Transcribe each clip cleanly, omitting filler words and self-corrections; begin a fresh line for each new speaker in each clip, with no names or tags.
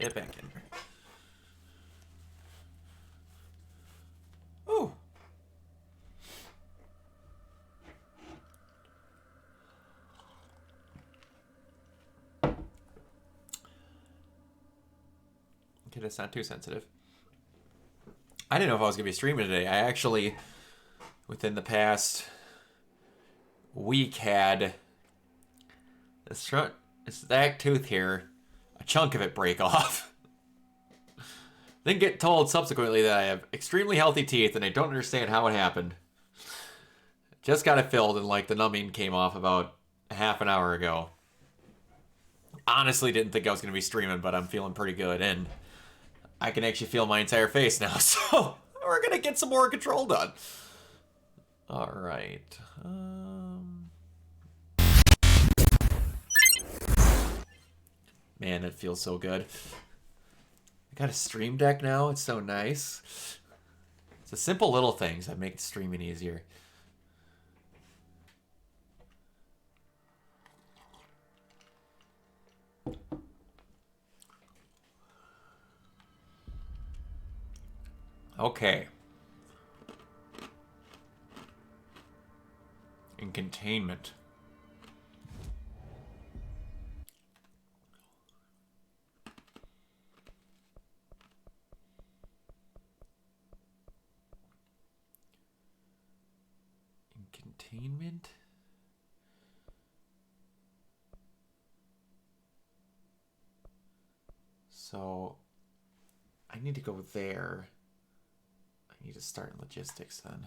Get back in here. Oh. Okay, that's not too sensitive. I didn't know if I was going to be streaming today. I actually, within the past week, had this back tooth here, a chunk of it break off. Then get told subsequently that I have extremely healthy teeth and I don't understand how it happened. Just got it filled and like the numbing came off about half an hour ago. Honestly didn't think I was going to be streaming, but I'm feeling pretty good and I can actually feel my entire face now, so we're going to get some more control done. All right. Man, it feels so good. I got a stream deck now. It's so nice. It's the simple little things that make streaming easier. Okay. In containment. In containment? So, I need to go there. I need to start in logistics then.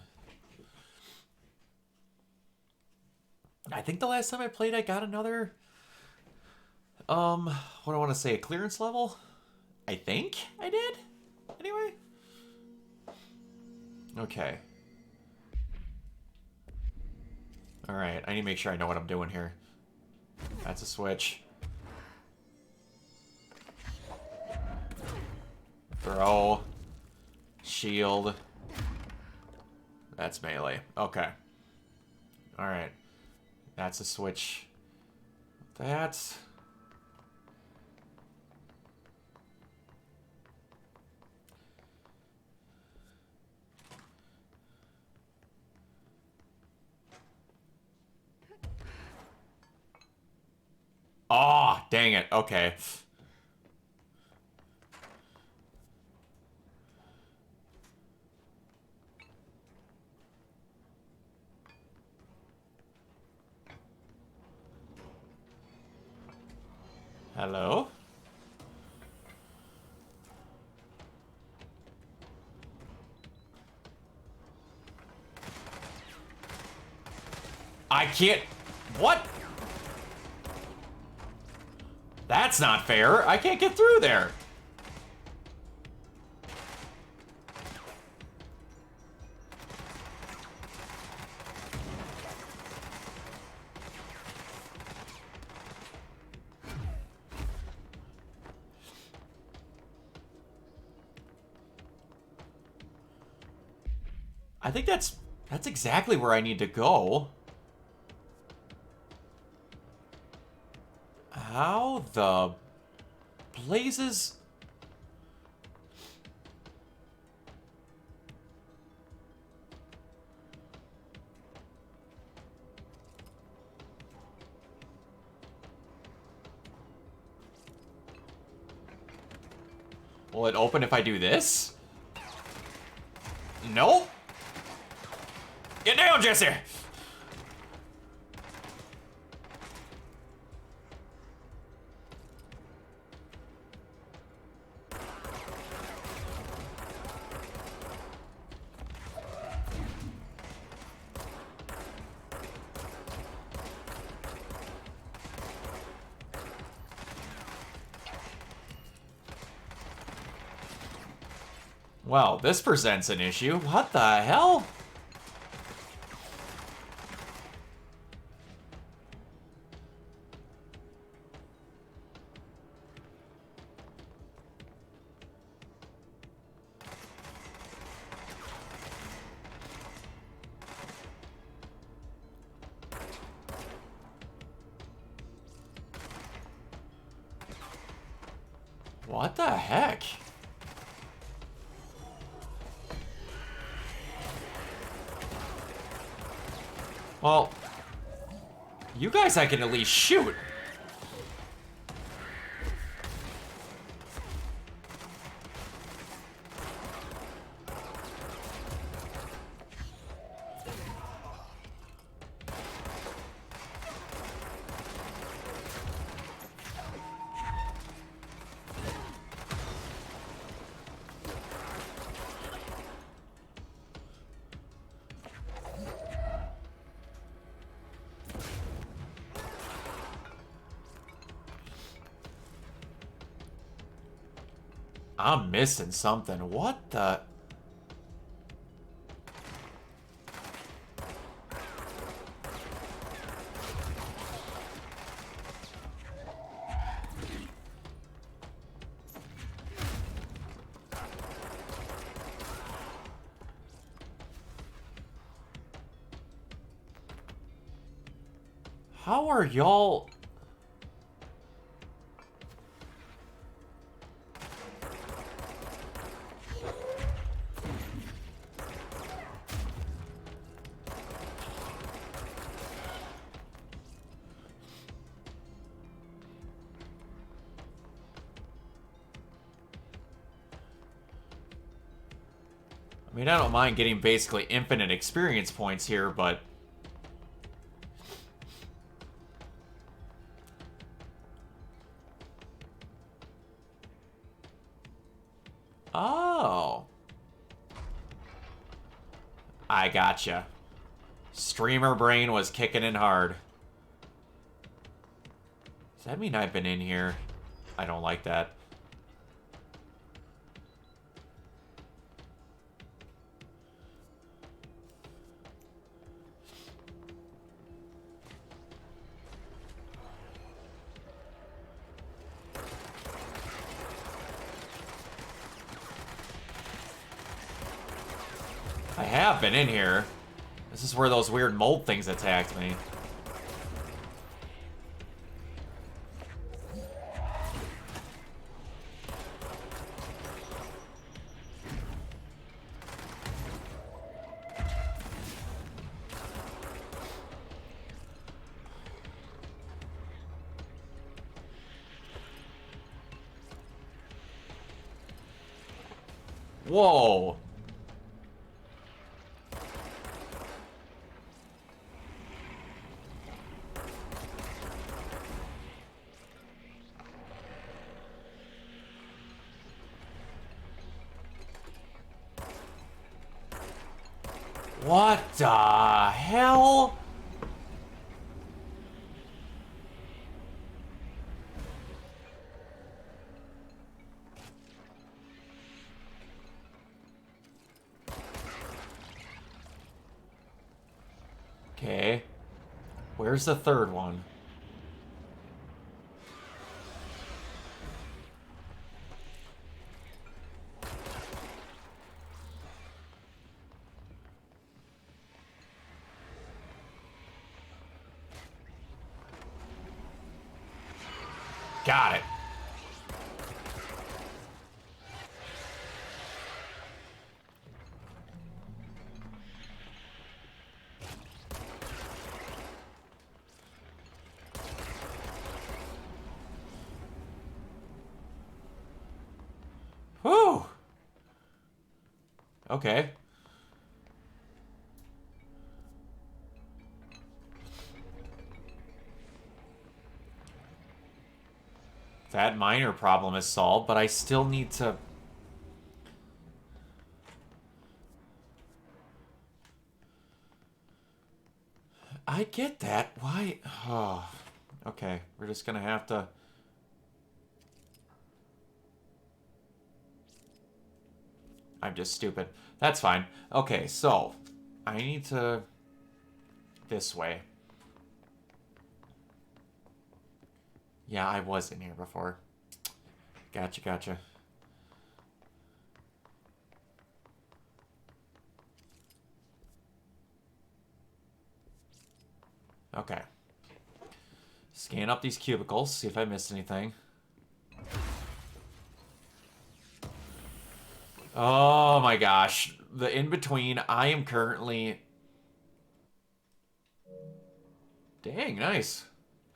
I think the last time I played, I got another, what do I want to say, a clearance level? I think I did? Anyway. Okay. Alright, I need to make sure I know what I'm doing here. That's a switch. Throw. Shield. That's melee. Okay. Alright. That's a switch. That's... Oh, dang it. Okay. Hello? I can't... What? That's not fair. I can't get through there. I think that's exactly where I need to go. How the blazes? Will it open if I do this? Nope. Get down, Jesse! Well, this presents an issue. What the hell? What the heck? Well, you guys I can at least shoot. I'm missing something. What the? How are y'all? I mean, I don't mind getting basically infinite experience points here, but... Oh. I gotcha. Streamer brain was kicking in hard. Does that mean I've been in here? I don't like that. I have been in here. This is where those weird mold things attacked me. Whoa. What the hell? Okay. Where's the third one? Got it. Whew. Okay. That minor problem is solved, but I still need to... I get that. Why? Oh, okay. We're just gonna have to... I'm just stupid. That's fine. Okay, so... I need to... This way. Yeah, I was in here before. Gotcha, gotcha. Okay. Scan up these cubicles, see if I missed anything. Oh my gosh. The in-between, I am currently... Dang, nice.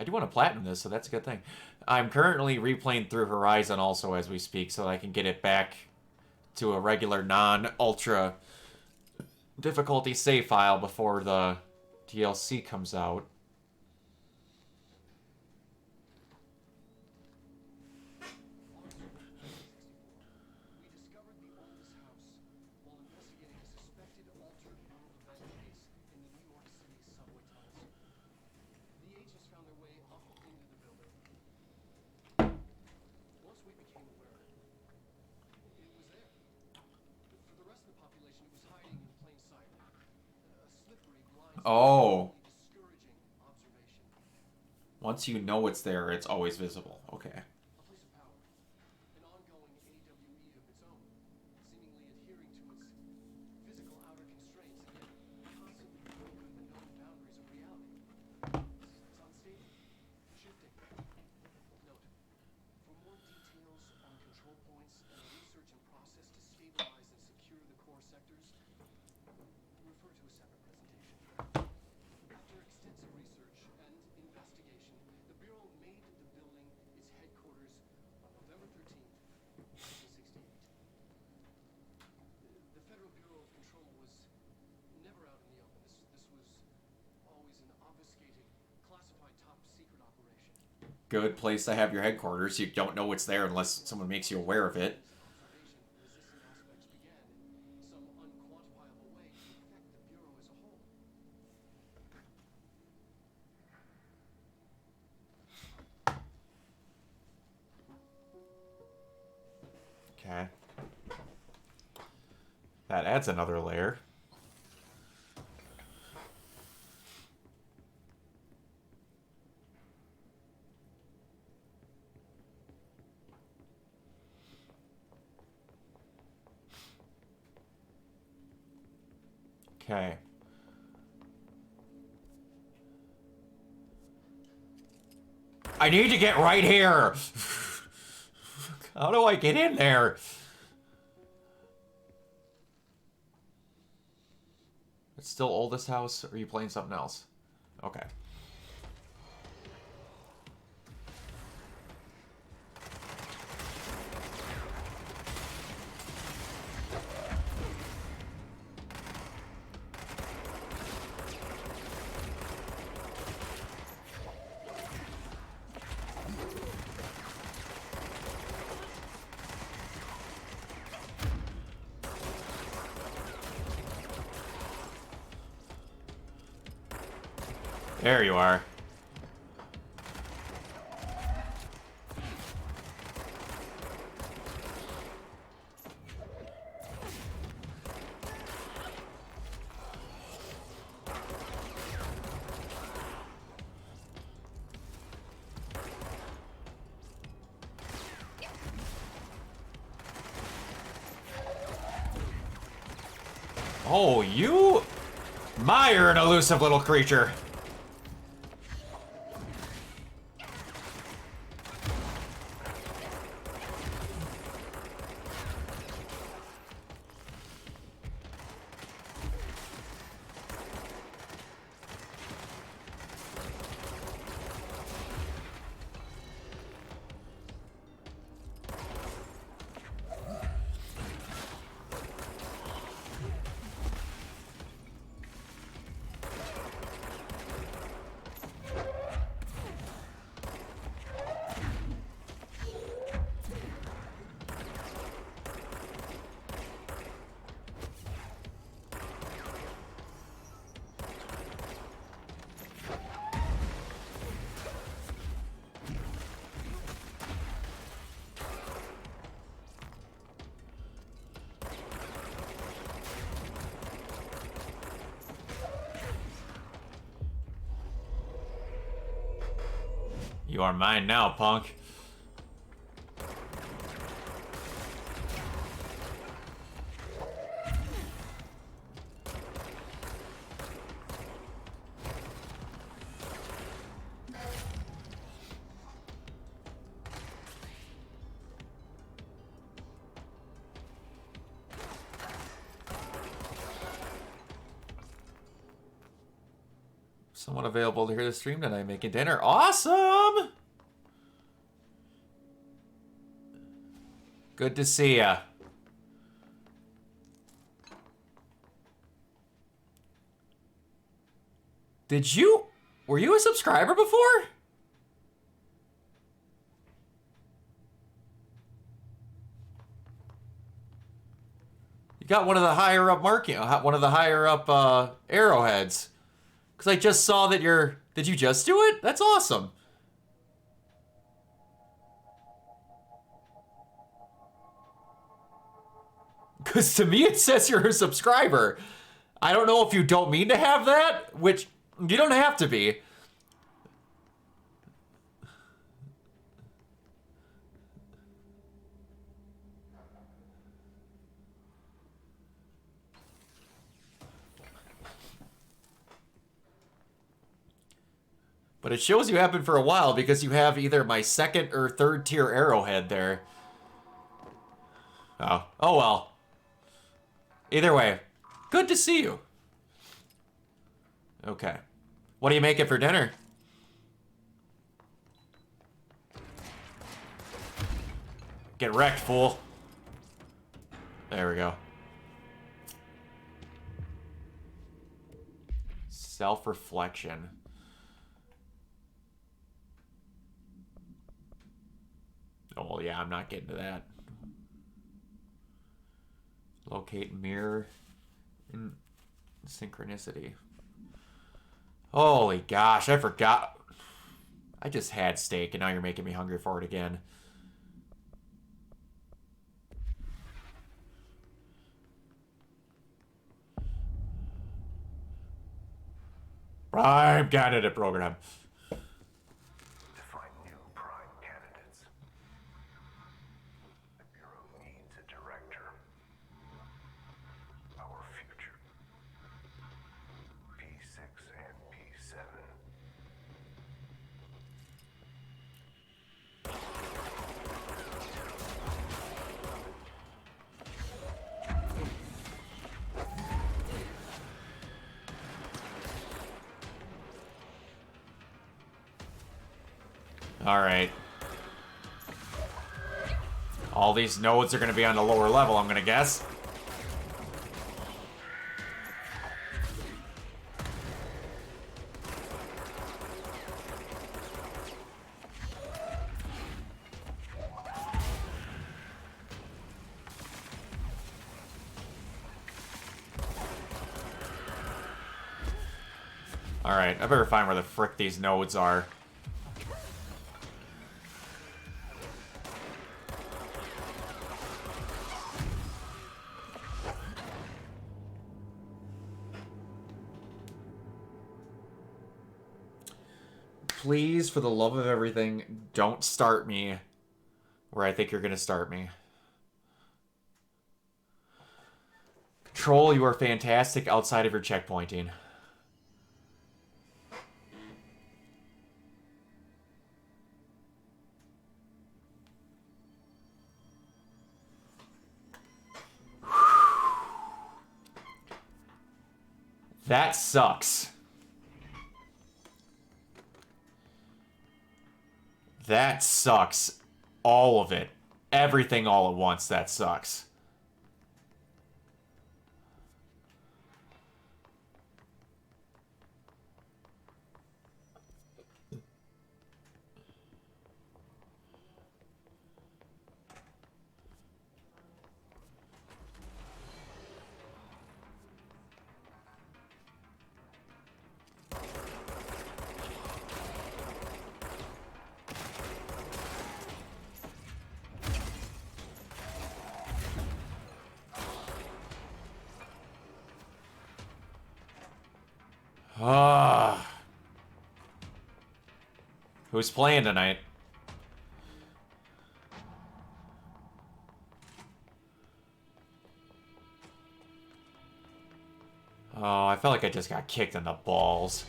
I do want to platinum this, so that's a good thing. I'm currently replaying through Horizon also as we speak, so I can get it back to a regular non-ultra difficulty save file before the DLC comes out. Oh. Once you know it's there, it's always visible. Okay. Good place to have your headquarters. You don't know what's there unless someone makes you aware of it. Okay. That adds another layer. Okay. I need to get right here. How do I get in there? It's still oldest house, or are you playing something else? Okay. There you are. Oh, you... You're an elusive little creature. You are mine now, punk. Someone available to hear the stream tonight making dinner. Awesome! Good to see ya. Were you a subscriber before? You got one of the higher up one of the higher up arrowheads. Because I just saw that did you just do it? That's awesome. Because to me it says you're a subscriber. I don't know if you don't mean to have that, which you don't have to be. But it shows you have been for a while because you have either my second or third tier arrowhead there. Oh well. Either way, good to see you. Okay. What do you make it for dinner? Get wrecked, fool. There we go. Self-reflection. Oh, well, yeah, I'm not getting to that. Locate mirror in synchronicity. Holy gosh, I forgot. I just had steak and now you're making me hungry for it again. Prime candidate program.
Define new prime candidates. The Bureau needs a director. Our future. P6 and P7.
All right. All these nodes are going to be on the lower level, I'm going to guess. All right, I better find where the frick these nodes are. Please, for the love of everything, don't start me where I think you're going to start me. Control, you are fantastic outside of your checkpointing. That sucks. That sucks. All of it. Everything all at once, that sucks. Ah. Who's playing tonight? Oh, I felt like I just got kicked in the balls.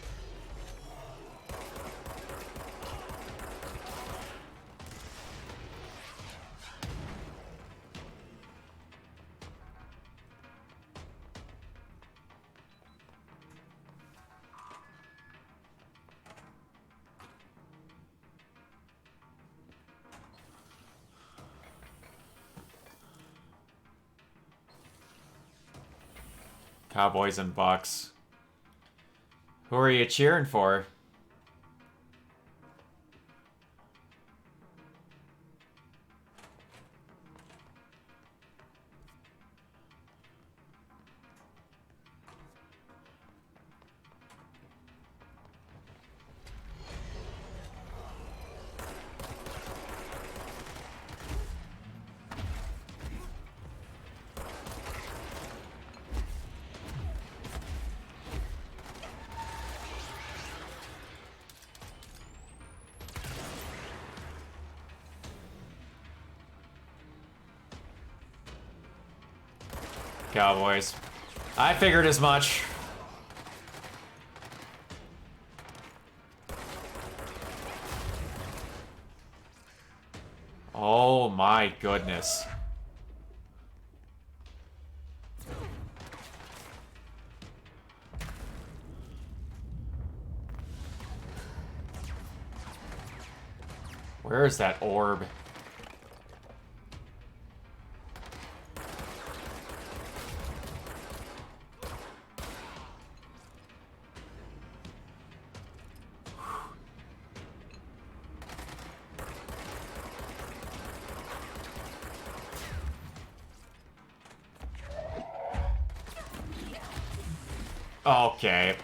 Cowboys and Bucks. Who are you cheering for? Cowboys. I figured as much. Oh my goodness. Where is that orb? Okay.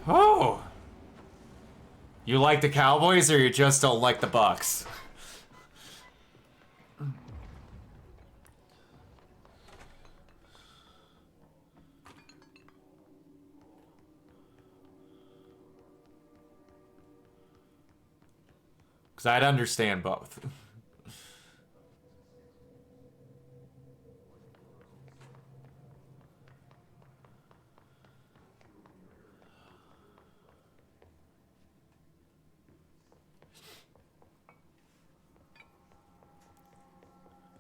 Oh. You like the Cowboys or you just don't like the Bucks? Because I'd understand both.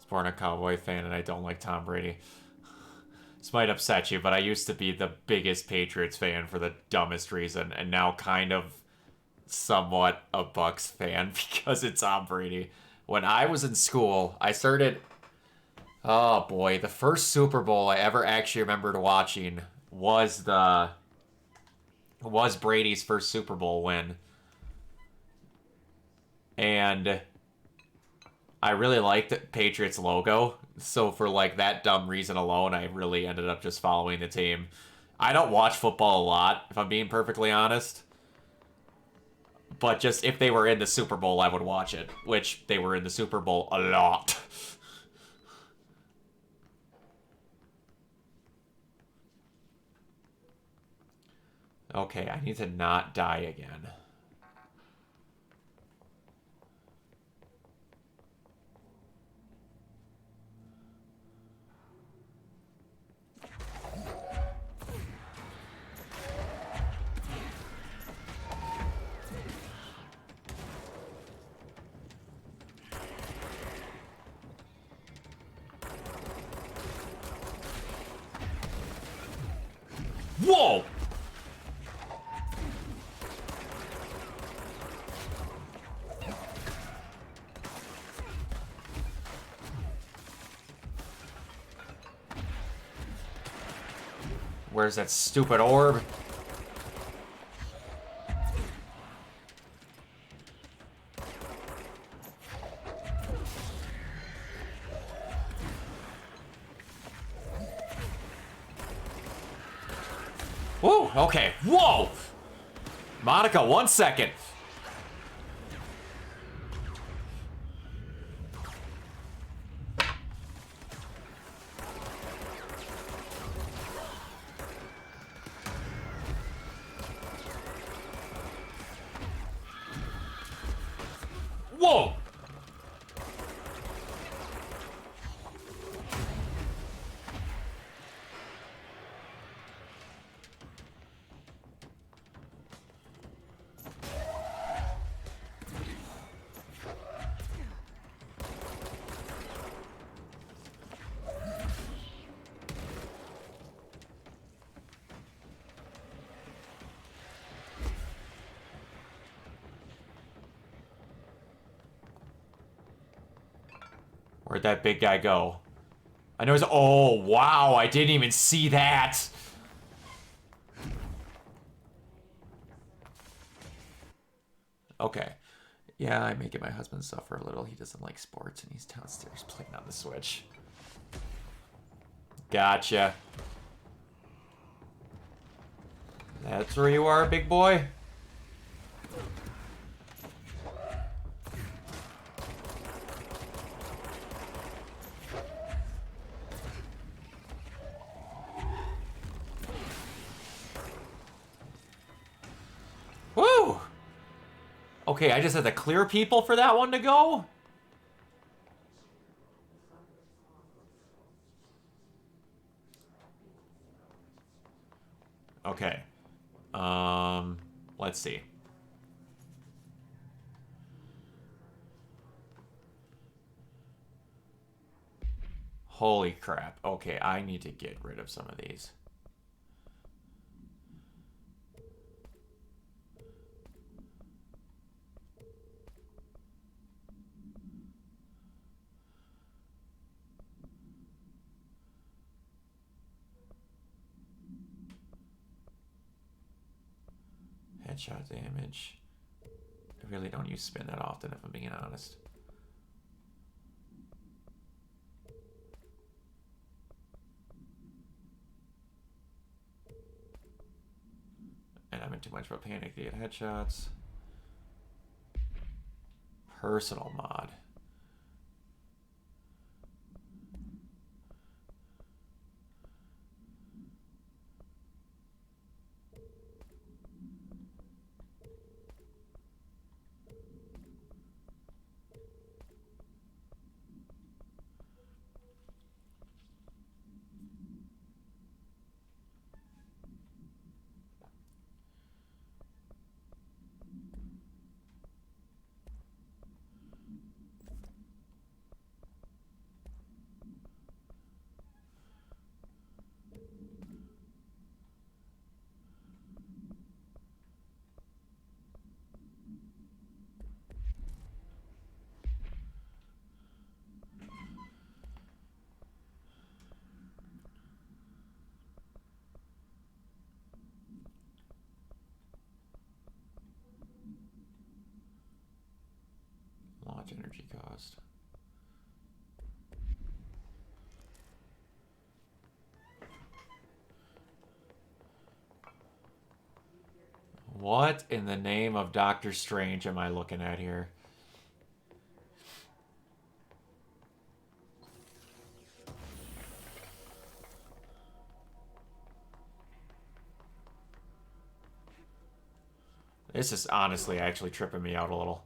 Born a Cowboy fan and I don't like Tom Brady. This might upset you, but I used to be the biggest Patriots fan for the dumbest reason, and now kind of somewhat a Bucks fan because it's Tom Brady. When I was in school, I started... Oh boy, the first Super Bowl I ever actually remembered watching was Brady's first Super Bowl win. And I really liked the Patriots logo, so for like that dumb reason alone, I really ended up just following the team. I don't watch football a lot, if I'm being perfectly honest. But just if they were in the Super Bowl, I would watch it, which they were in the Super Bowl a lot. Okay, I need to not die again. Whoa! Where's that stupid orb? Whoa, okay. Whoa! Monica, 1 second. Whoa! Where'd that big guy go? I know he's... Oh, wow, I didn't even see that! Okay. Yeah, I'm making my husband suffer a little. He doesn't like sports, and he's downstairs playing on the Switch. Gotcha. That's where you are, big boy? Woo! Okay, I just had to clear people for that one to go? Okay. Let's see. Holy crap. Okay, I need to get rid of some of these. Headshot damage. I really don't use spin that often, if I'm being honest. And I'm in too much of a panic to get headshots. Personal mod. Launch energy cost. What in the name of Doctor Strange am I looking at here? This is honestly actually tripping me out a little.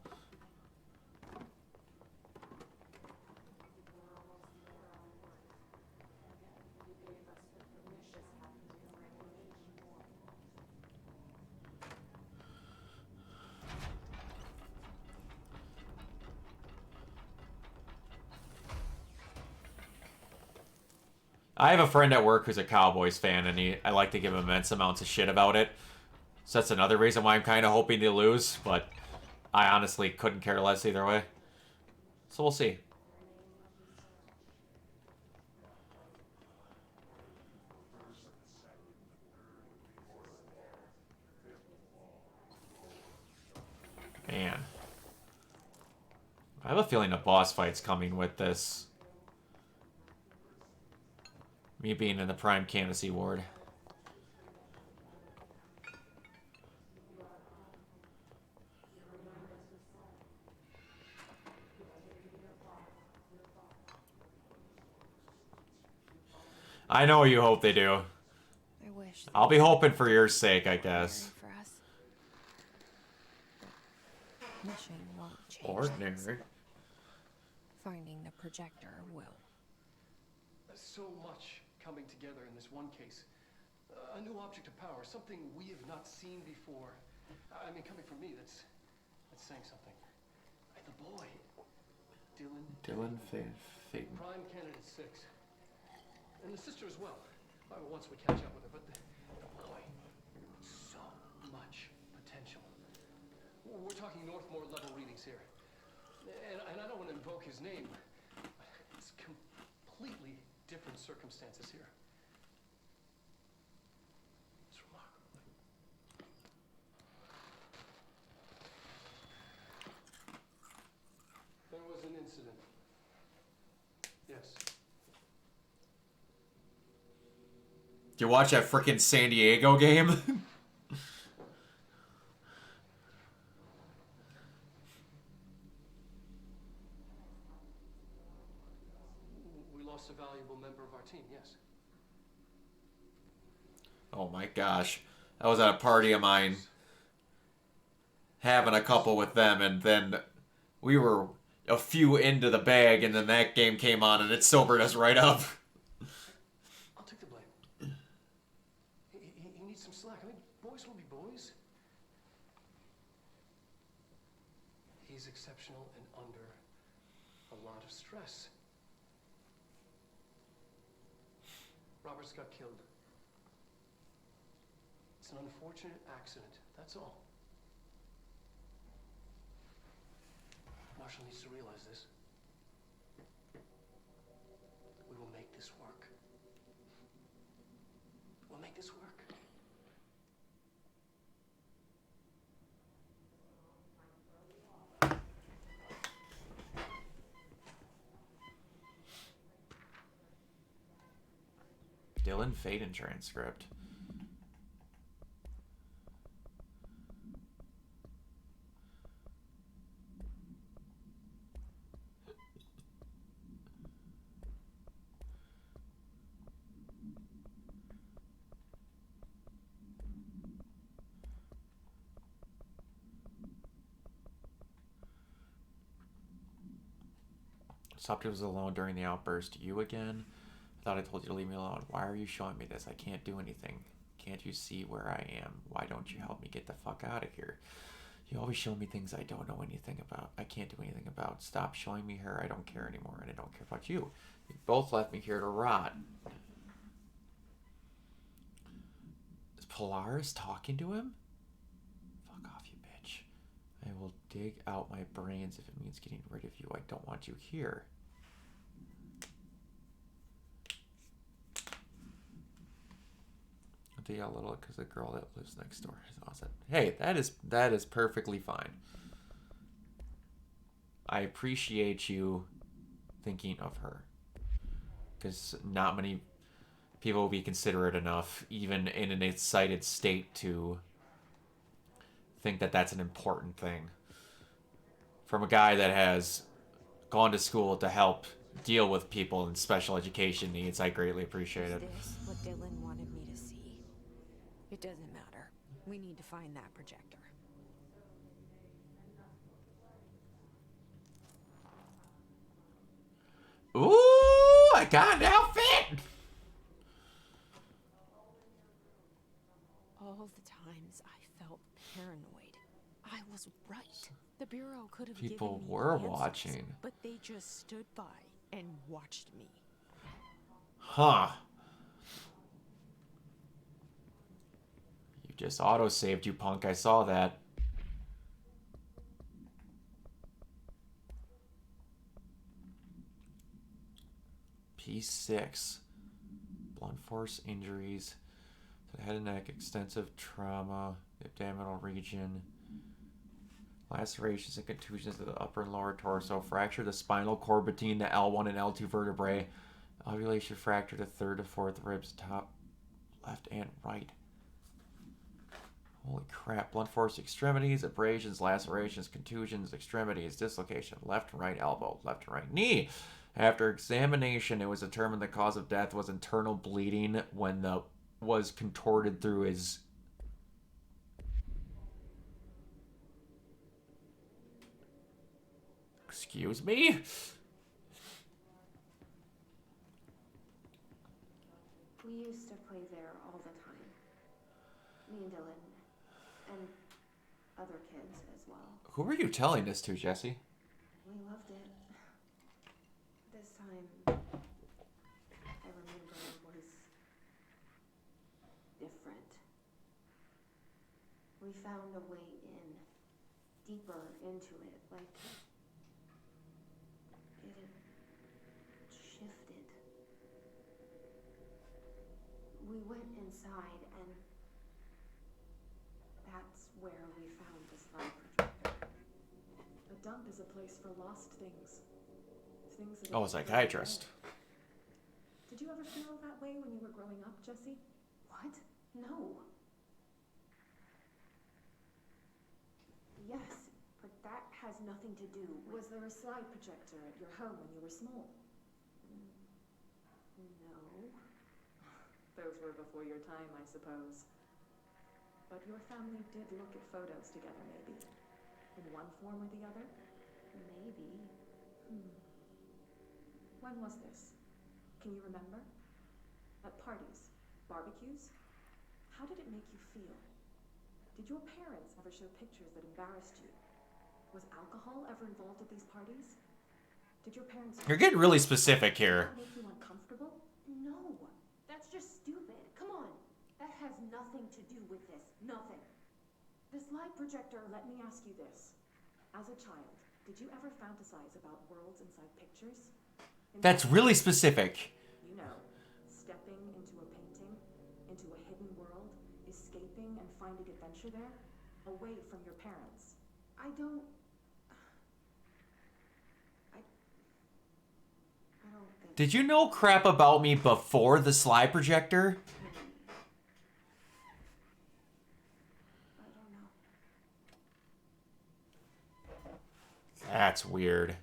I have a friend at work who's a Cowboys fan, and I like to give him immense amounts of shit about it. So that's another reason why I'm kind of hoping to lose, but I honestly couldn't care less either way. So we'll see. Man. I have a feeling a boss fight's coming with this. Me being in the prime candidacy ward. I know you hope they do.
I wish.
I'll be hoping for your sake, I guess.
For us. Mission won't change.
Ordinary.
things. Finding the projector will.
So much coming together in this one case. A new object of power, something we have not seen before. I mean, coming from me, that's saying something. The boy,
Dylan Phaeton.
Prime Candidate 6. And the sister as well. Once we catch up with her, but the boy, so much potential. We're talking Northmore level readings here. And I don't want to invoke his name. completely different circumstances here. It's remarkable. There was an incident. Yes.
Did you watch that frickin' San Diego game?
We lost a valuable member of our team, yes.
Oh my gosh. I was at a party of mine having a couple with them, and then we were a few into the bag, and then that game came on, and it sobered us right up.
I'll take the blame. He needs some slack. I mean, boys will be boys. He's exceptional and under a lot of stress. Roberts got killed. It's an unfortunate accident, that's all. Marshall needs to realize this. We will make this work. We'll make this work.
Dylan Faden transcript. Stopped was alone during the outburst. You again? I thought I told you to leave me alone. Why are you showing me this? I can't do anything. Can't you see where I am? Why don't you help me get the fuck out of here? You always show me things I don't know anything about. I can't do anything about. Stop showing me her. I don't care anymore, and I don't care about you. You both left me here to rot. Is Polaris talking to him? Fuck off, you bitch. I will dig out my brains if it means getting rid of you. I don't want you here. I yell a little because the girl that lives next door is awesome. Hey, that is perfectly fine. I appreciate you thinking of her, because not many people will be considerate enough, even in an excited state, to think that that's an important thing. From a guy that has gone to school to help deal with people in special education needs, I greatly appreciate it.
Is this what Dylan wanted me to see? It doesn't matter. We need to find that projector.
Ooh, I got an outfit!
All the times I felt paranoid, I was right. The Bureau could have
People
given me
were
answers,
watching.
but they just stood by and watched me.
Huh. You just auto-saved, you punk. I saw that. P6. Blunt force injuries to the head and neck, extensive trauma, the abdominal region, lacerations and contusions to the upper and lower torso, fracture the spinal cord between the L1 and L2 vertebrae, ovulation fracture to third to fourth ribs, top left and right. Holy crap. Blunt force extremities, abrasions, lacerations, contusions, extremities, dislocation, left and right elbow, left and right knee. After examination, it was determined the cause of death was internal bleeding when the was contorted through his Excuse me?
We used to play there all the time. Me and Dylan. And other kids as well.
Who were you telling this to, Jesse?
We loved it. This time, I remember was different. We found a way in, deeper into it, like it had inside, and that's where we found this light projector.
A dump is a place for lost things. Things that
Oh, a psychiatrist.
Did you ever feel that way when you were growing up, Jesse?
What? No. Yes, but that has nothing to do with...
Was there a slide projector at your home when you were small?
No.
Those were before your time, I suppose. But your family did look at photos together, maybe. In one form or the other?
Maybe.
When was this? Can you remember? At parties? Barbecues? How did it make you feel? Did your parents ever show pictures that embarrassed you? Was alcohol ever involved at these parties? Did your parents...
You're getting really specific here.
Did that make you uncomfortable?
No. That's just stupid. Come on. That has nothing to do with this. Nothing.
This light projector, let me ask you this. As a child, did you ever fantasize about worlds inside pictures?
That's really specific.
You know, stepping into a painting, into a hidden world, escaping and finding adventure there, away from your parents.
I don't think...
Did you know crap about me before the slide projector?
I don't know.
That's weird.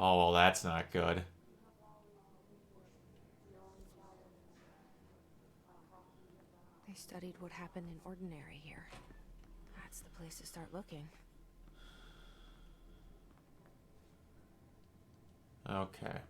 Oh, well, that's not good.
They studied what happened in Ordinary here. That's the place to start looking.
Okay.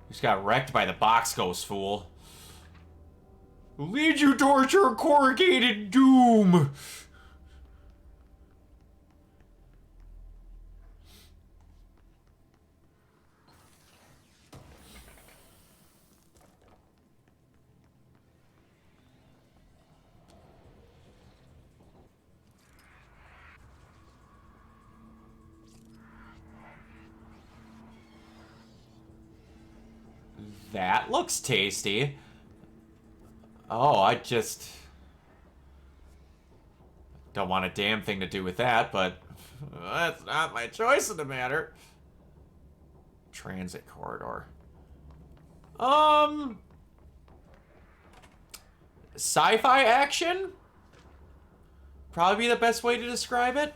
Just got wrecked by the box ghost, fool. Lead you towards your corrugated doom. That looks tasty. Oh, I just don't want a damn thing to do with that, but that's not my choice in the matter. Transit corridor. Sci-fi action? Probably be the best way to describe it.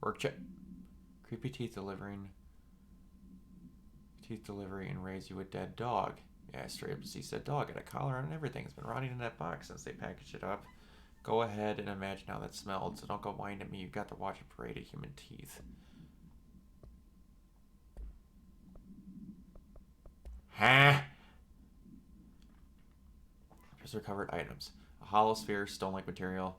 Work check. Creepy teeth delivery and raise you a dead dog. Yeah, straight up deceased dead dog. Got a collar on and everything. It's been rotting in that box since they packaged it up. Go ahead and imagine how that smelled, so don't go whining at me. You've got to watch a parade of human teeth. Huh? Just recovered items. A hollow sphere, stone-like material.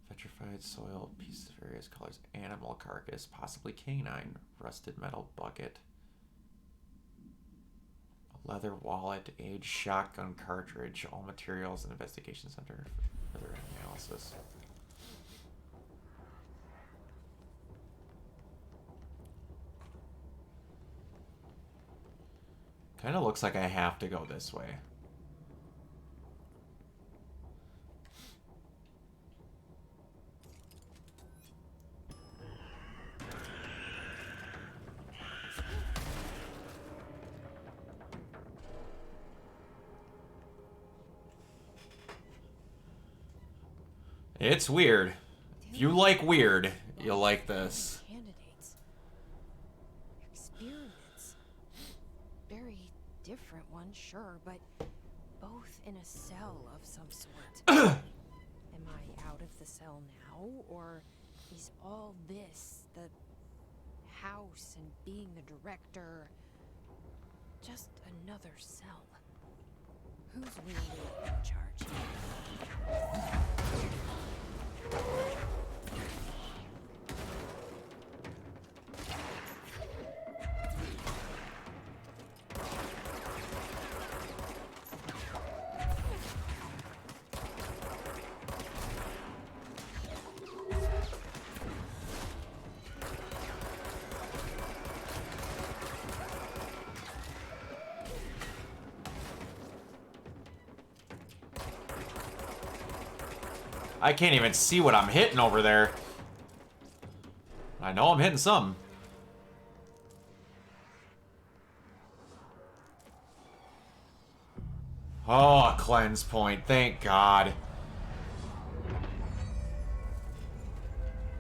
Petrified soil, pieces of various colors, animal carcass, possibly canine, rusted metal bucket, a leather wallet, aged shotgun cartridge, all materials in investigation center for further analysis. Kind of looks like I have to go this way. It's weird. If you like weird, you'll like this.
Candidates. Experiments. Very different ones, sure, but both in a cell of some sort. Am I out of the cell now, or is all this, the house and being the director, just another cell? Who's really in charge here?
I can't even see what I'm hitting over there. I know I'm hitting some. Oh, a cleanse point. Thank God.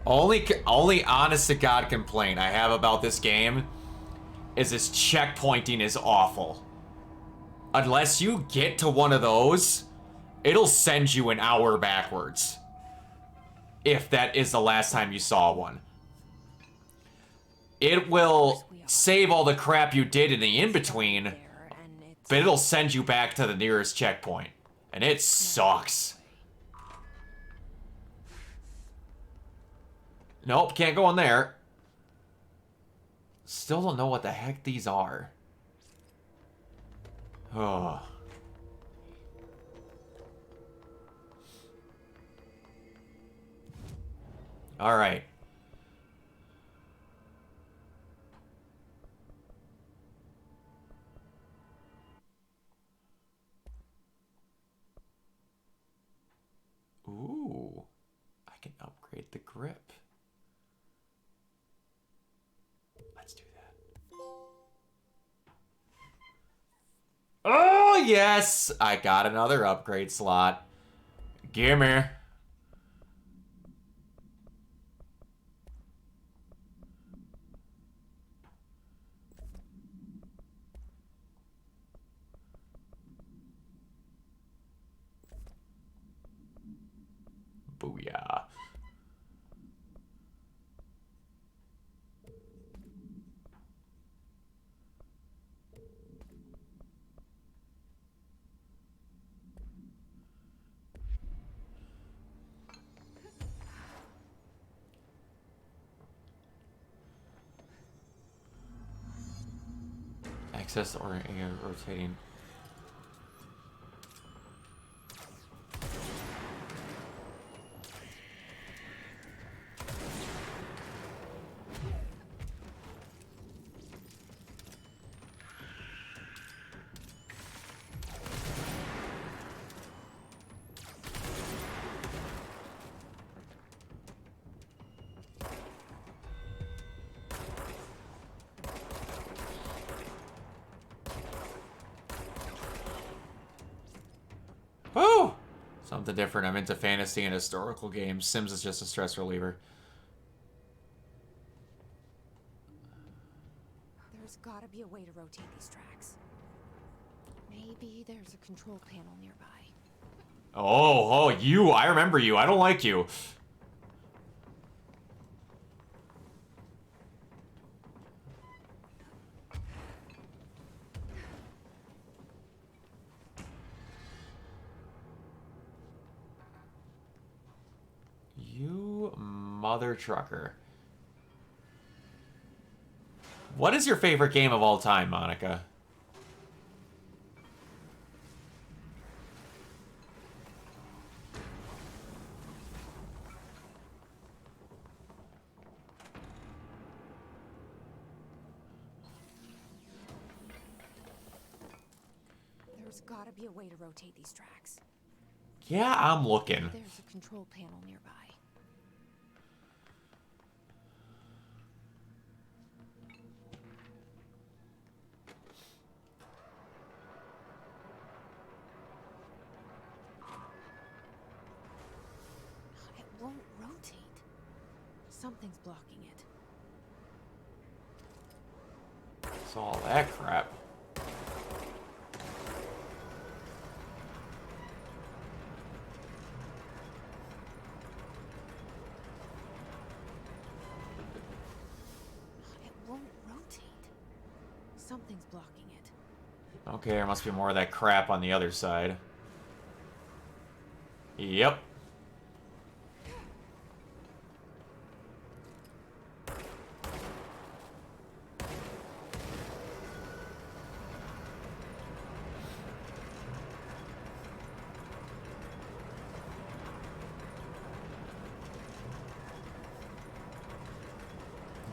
Only honest to God complaint I have about this game is this checkpointing is awful. Unless you get to one of those, it'll send you an hour backwards. If that is the last time you saw one. It will save all the crap you did in the in-between, but it'll send you back to the nearest checkpoint. And it sucks. Nope, can't go in there. Still don't know what the heck these are. Oh. All right. Ooh. I can upgrade the grip. Let's do that. Oh, yes! I got another upgrade slot. Gimme. Booyah. Access or rotating. Woo! Something different. I'm into fantasy and historical games. Sims is just a stress reliever.
There's gotta be a way to rotate these tracks. Maybe there's a control panel nearby.
Oh, you. I remember you. I don't like you. You mother trucker. What is your favorite game of all time, Monica?
There's gotta be a way to rotate these tracks.
Yeah, I'm looking.
There's a control panel nearby. It won't rotate. Something's blocking it.
It's all that crap.
Something's blocking it.
Okay, there must be more of that crap on the other side. Yep.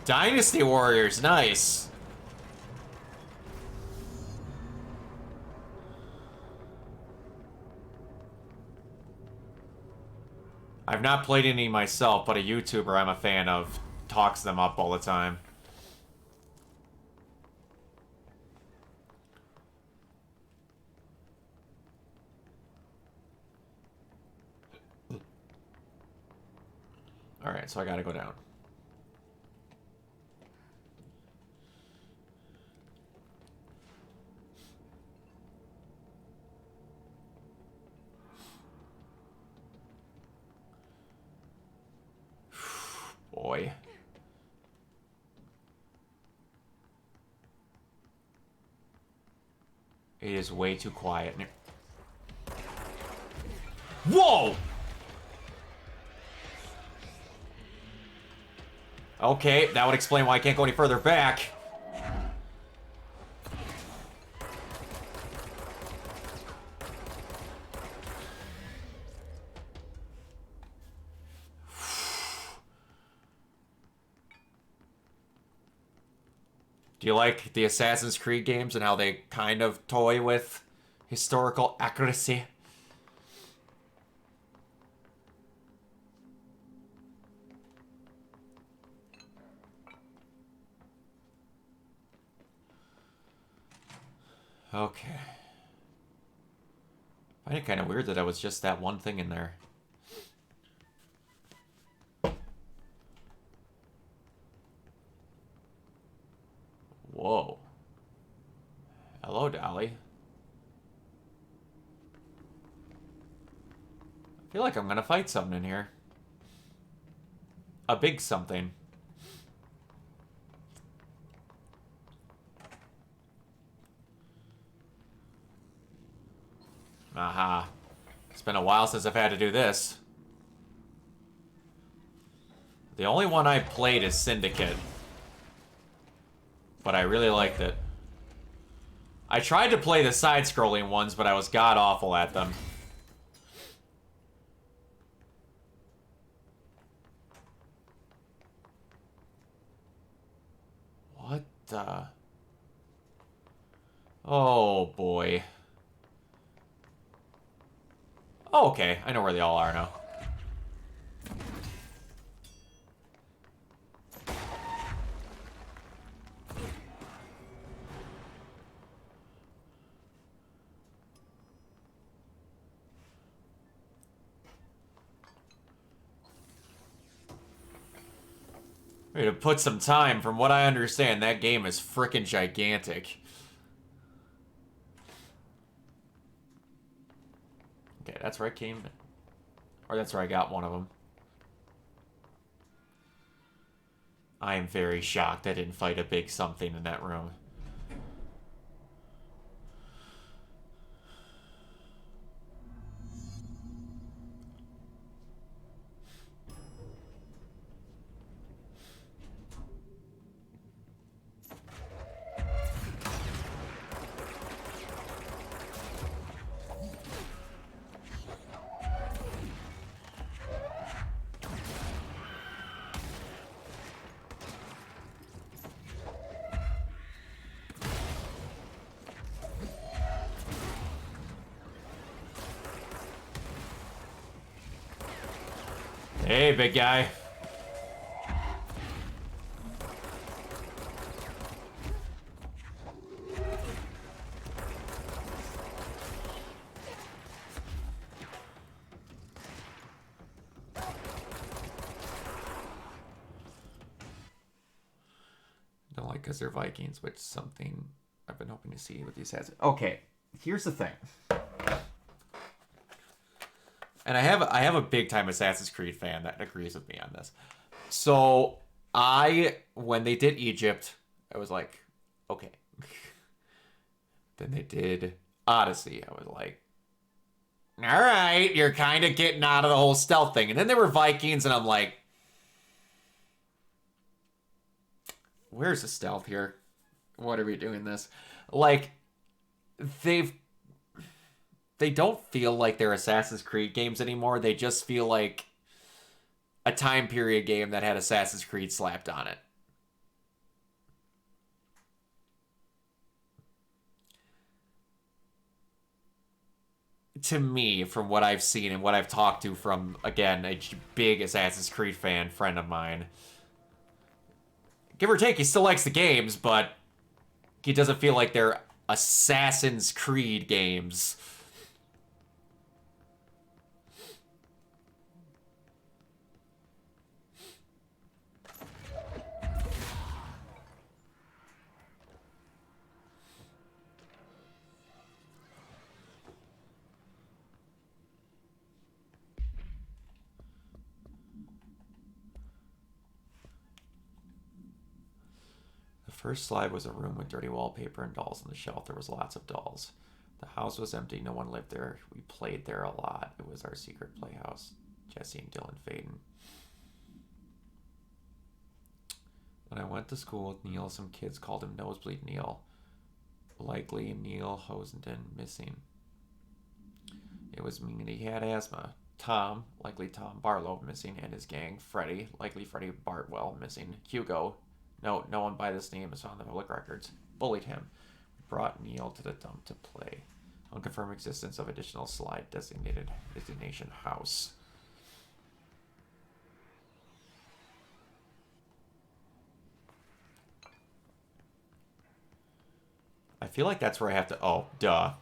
Dynasty Warriors, nice. I've not played any myself, but a YouTuber I'm a fan of talks them up all the time. Alright, so I gotta go down. Boy. It is way too quiet. Whoa! Okay, that would explain why I can't go any further back. Do you like the Assassin's Creed games and how they kind of toy with historical accuracy? Okay. I find it kind of weird that I was just that one thing in there. Whoa. Hello, Dolly. I feel like I'm gonna fight something in here. A big something. Aha. It's been a while since I've had to do this. The only one I played is Syndicate. But I really liked it. I tried to play the side-scrolling ones, but I was god-awful at them. What the... Oh, boy. Oh, okay. I know where they all are now. To put some time, from what I understand, that game is frickin' gigantic. Okay, that's where I came. Or that's where I got one of them. I am very shocked I didn't fight a big something in that room. Hey, big guy. Don't like because they're Vikings, which is something I've been hoping to see with these assets. Okay, here's the thing. And I have a big time Assassin's Creed fan that agrees with me on this. So when they did Egypt, I was like, okay. Then they did Odyssey. I was like, all right, you're kind of getting out of the whole stealth thing. And then there were Vikings, and I'm like, where's the stealth here? What are we doing this? Like, they don't feel like they're Assassin's Creed games anymore. They just feel like a time period game that had Assassin's Creed slapped on it. To me, from what I've seen and what I've talked to from, again, a big Assassin's Creed fan friend of mine, give or take, he still likes the games, but he doesn't feel like they're Assassin's Creed games. The first slide was a room with dirty wallpaper and dolls on the shelf. There was lots of dolls. The house was empty. No one lived there. We played there a lot. It was our secret playhouse. Jesse and Dylan Faden. When I went to school with Neil, some kids called him Nosebleed Neil. Likely Neil Hosenden missing. It was meaning he had asthma. Tom, likely Tom Barlow missing, and his gang. Freddie, likely Freddie Bartwell missing. Hugo, no one by this name is on the public records. Bullied him. Brought Neil to the dump to play. Unconfirmed existence of additional slide designation house. I feel like that's where I have to... Oh, duh.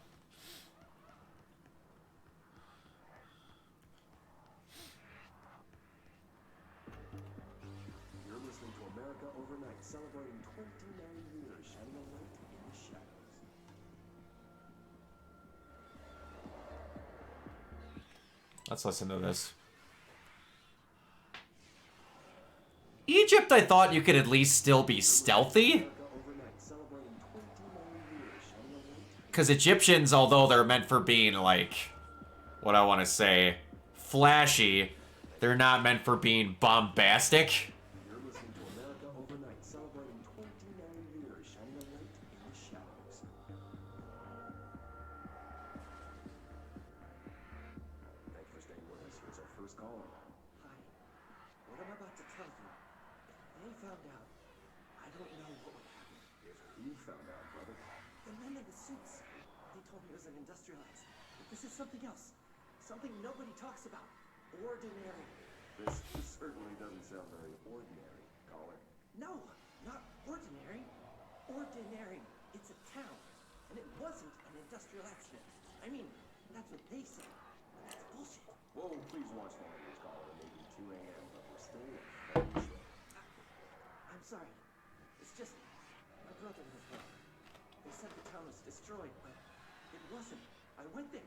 You're listening to America Overnight, celebrating 29 years, shining a light in the shadows.
Let's listen to this. Egypt, I thought you could at least still be stealthy. Because Egyptians, although they're meant for being, like, what I want to say, flashy, they're not meant for being bombastic.
You're listening to America Overnight, celebrating 29 years, shining a light in the shadows. Thanks for staying with us. Here's our first caller.
Hi. What I'm about to tell you, if they found out, I don't know what would happen.
If he found out, brother.
The men in the suits, they told me it was an industrial accident. But this is something else. Something nobody talks about. Ordinary.
This certainly doesn't sound very ordinary, caller.
No, not ordinary. Ordinary. It's a town. And it wasn't an industrial accident. I mean, that's what they say. But that's bullshit.
Whoa, please watch the language, caller. It may be 2 a.m., but we're still on the show.
I'm sorry. It's just my brother was there. They said the town was destroyed, but it wasn't. I went there.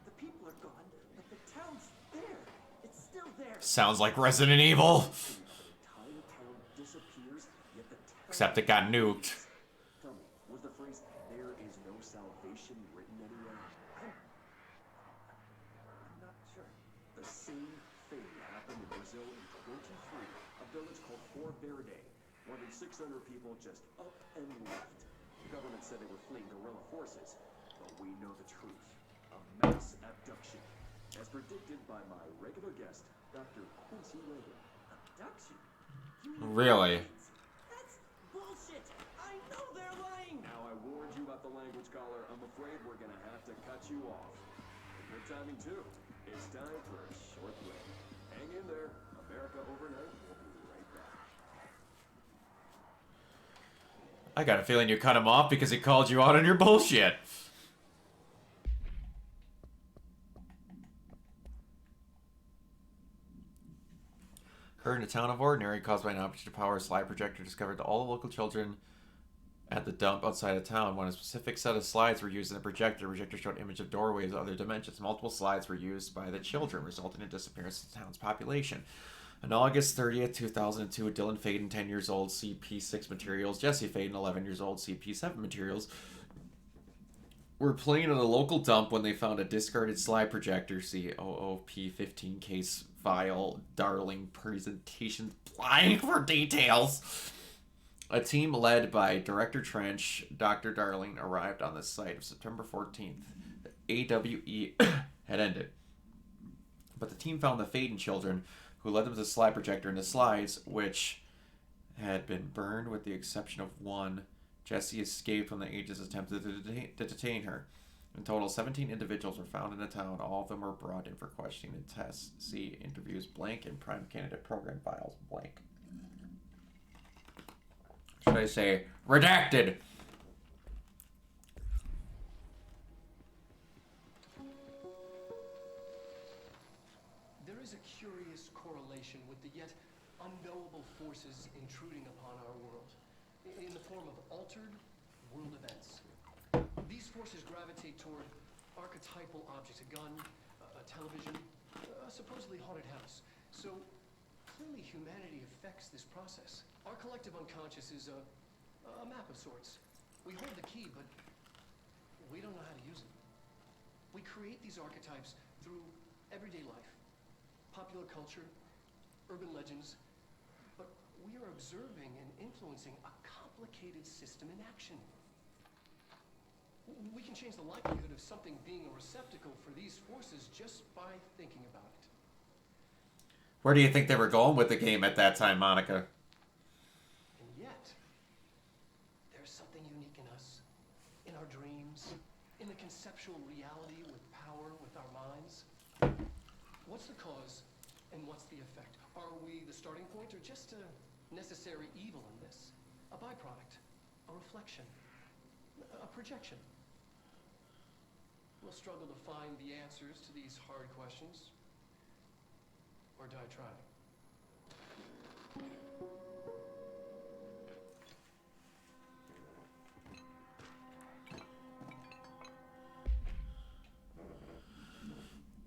The people are gone, but the town's there. It's still there.
Sounds like Resident Evil.
The entire town disappears, yet the town...
Except it got nuked.
Tell me, was the phrase, "there is no salvation," written anywhere?
I'm not sure.
The same thing happened in Brazil in 23, a village called Fort Verde. More than 600 people just up and left. The government said they were fleeing guerrilla forces, but we know the truth. A mass abduction, as predicted by my regular guest, Dr. Quincy Reagan.
Abduction? You mean
Really?
that's bullshit. I know they're lying.
Now, I warned you about the language, caller. I'm afraid we're gonna have to cut you off. Good timing, too. It's time for a short break. Hang in there. America Overnight will be right back.
I got a feeling you cut him off because he called you out on your bullshit. Occurred in a town of Ordinary, caused by an outage to power, a slide projector discovered that all the local children at the dump outside of town. When a specific set of slides were used in the projector showed image of doorways of other dimensions. Multiple slides were used by the children, resulting in disappearance of the town's population. On August 30th, 2002, Dylan Faden, 10 years old, CP6 materials. Jesse Faden, 11 years old, CP7 materials. Were playing at a local dump when they found a discarded slide projector, COOP15 case file, Darling presentations, flying for details. A team led by Director Trench, Dr. Darling, arrived on the site of September 14th. The AWE had ended. But the team found the Faden children, who led them to the slide projector and the slides, which had been burned with the exception of one. Jesse escaped when the agents attempted to detain her. In total, 17 individuals were found in the town. All of them were brought in for questioning and tests. See interviews blank and prime candidate program files blank. Should I say redacted?
There is a curious correlation with the yet unknowable forces intruding upon our world, in the form of altered world events. These forces gravitate toward archetypal objects, a gun, a television, a supposedly haunted house. So clearly humanity affects this process. Our collective unconscious is a map of sorts. We hold the key, but we don't know how to use it. We create these archetypes through everyday life, popular culture, urban legends, but we are observing and influencing a complicated system in action. We can change the likelihood of something being a receptacle for these forces just by thinking about it.
Where do you think they were going with the game at that time, Monica?
And yet, there's something unique in us, in our dreams, in the conceptual reality with power, with our minds. What's the cause and what's the effect? Are we the starting point or just a necessary evil in this? A byproduct, a reflection, a projection? We'll struggle to find the answers to these hard questions, or die trying.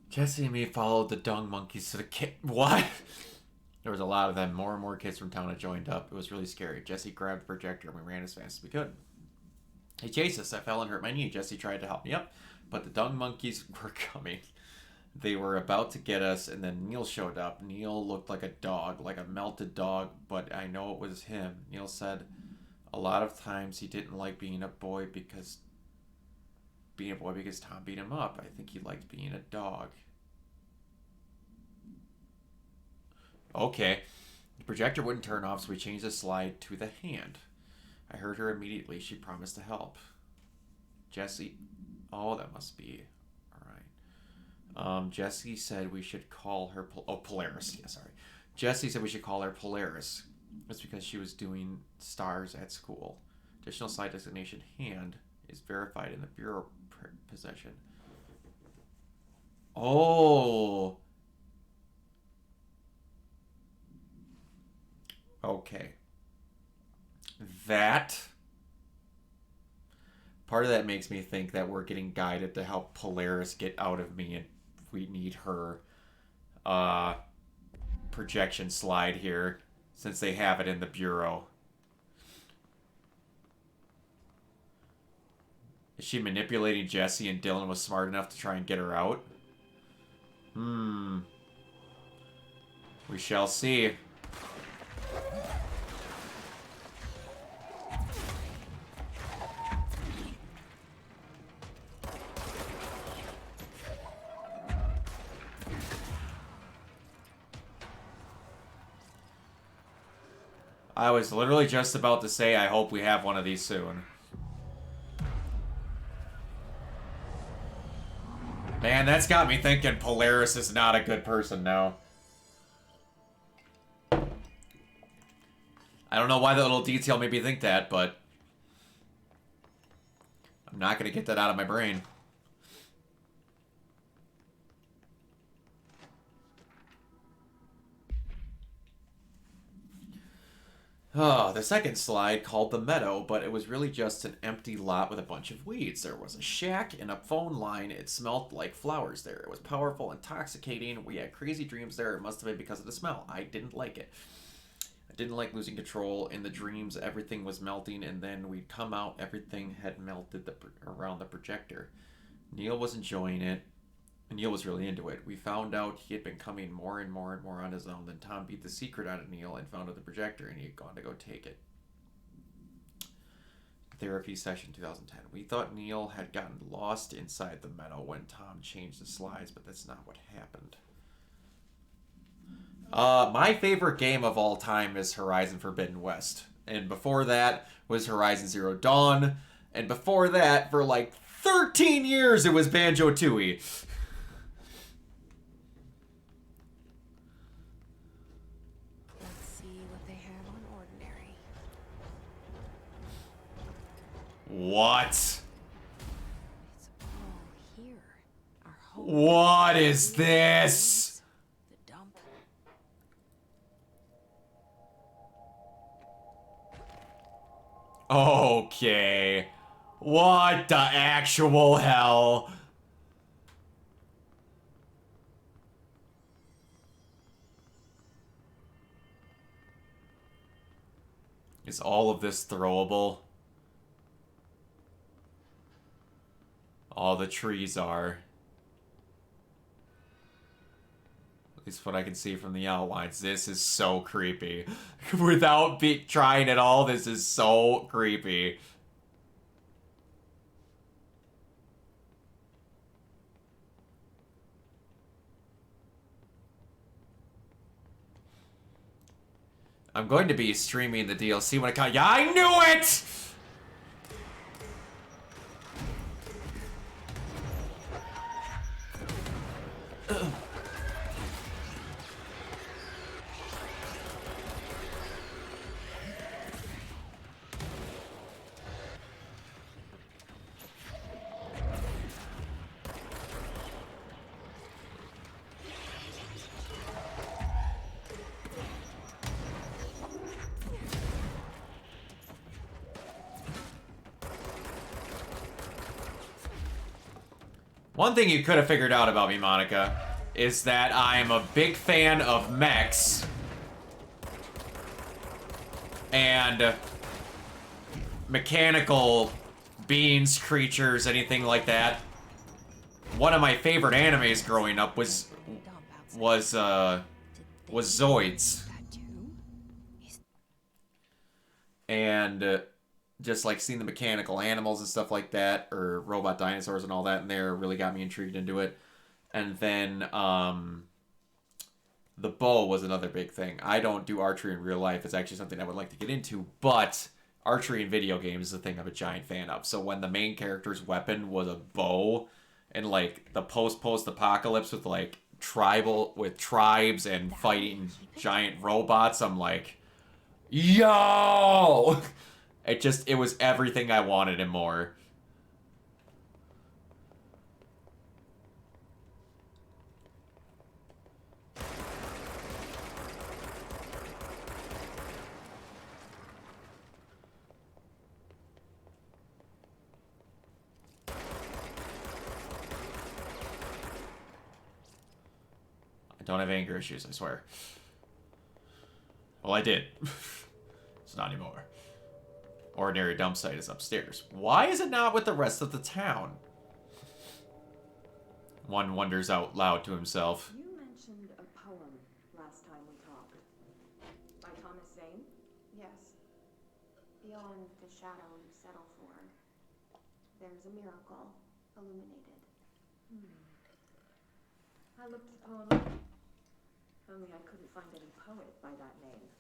Jesse and me followed the dung monkeys to the kid. What? There was a lot of them. More and more kids from town had joined up. It was really scary. Jesse grabbed the projector and we ran as fast as we could. He chased us. I fell and hurt my knee. Jesse tried to help me up, but the dung monkeys were coming. They were about to get us, and then Neil showed up. Neil looked like a dog, like a melted dog, but I know it was him. Neil said a lot of times he didn't like being a boy because Tom beat him up. I think he liked being a dog. Okay. The projector wouldn't turn off, so we changed the slide to the hand. I heard her immediately. She promised to help. Jesse. Oh, that must be... Alright. Jesse said we should call her... Polaris. Yeah, sorry. Jesse said we should call her Polaris. That's because she was doing stars at school. Additional slide designation hand is verified in the bureau possession. Oh... Okay. That part of that makes me think that we're getting guided to help Polaris get out of me, and we need her projection slide here since they have it in the bureau. Is she manipulating Jesse and Dylan was smart enough to try and get her out? We shall see. I was literally just about to say I hope we have one of these soon. Man, that's got me thinking Polaris is not a good person now. I don't know why that little detail made me think that, but I'm not going to get that out of my brain. Oh, the second slide called the Meadow, but it was really just an empty lot with a bunch of weeds. There was a shack and a phone line. It smelled like flowers there. It was powerful, intoxicating. We had crazy dreams there. It must have been because of the smell. I didn't like it. I didn't like losing control. In the dreams, everything was melting, and then we'd come out, everything had melted around the projector. Neil was enjoying it. Neil was really into it. We found out he had been coming more and more and more on his own. Then Tom beat the secret out of Neil and found out the projector, and he had gone to go take it. Therapy session 2010. We thought Neil had gotten lost inside the meadow when Tom changed the slides, but that's not what happened. My favorite game of all time is Horizon Forbidden West. And before that was Horizon Zero Dawn. And before that, for like 13 years, it was Banjo-Tooie.
Let's see what they have on ordinary.
What?
It's all here. Our whole
What is this?
the dump.
Okay. What the actual hell? Is all of this throwable? All the trees are. At least what I can see from the outlines. This is so creepy. Without trying at all, this is so creepy. I'm going to be streaming the DLC when it comes. Yeah, I knew it! One thing you could have figured out about me, Monica, is that I'm a big fan of mechs and mechanical beings, creatures, anything like that. One of my favorite animes growing up was Zoids.
That too? Is
And just like seeing the mechanical animals and stuff like that, or robot dinosaurs and all that in there, really got me intrigued into it. And then the bow was another big thing. I don't do archery in real life. It's actually something I would like to get into, but archery in video games is a thing I'm a giant fan of. So when the main character's weapon was a bow, and like the post-apocalypse with like tribes and fighting giant robots, I'm like, yo! It was everything I wanted and more. I don't have anger issues, I swear. Well, I did. It's not anymore. Ordinary dump site is upstairs. Why is it not with the rest of the town? One wonders out loud to himself.
You mentioned a poem last time we talked. By Thomas Zane?
Yes. Beyond the shadow you settle for, there's a miracle illuminated.
I looked the poem up. Only I couldn't find any poet by that name.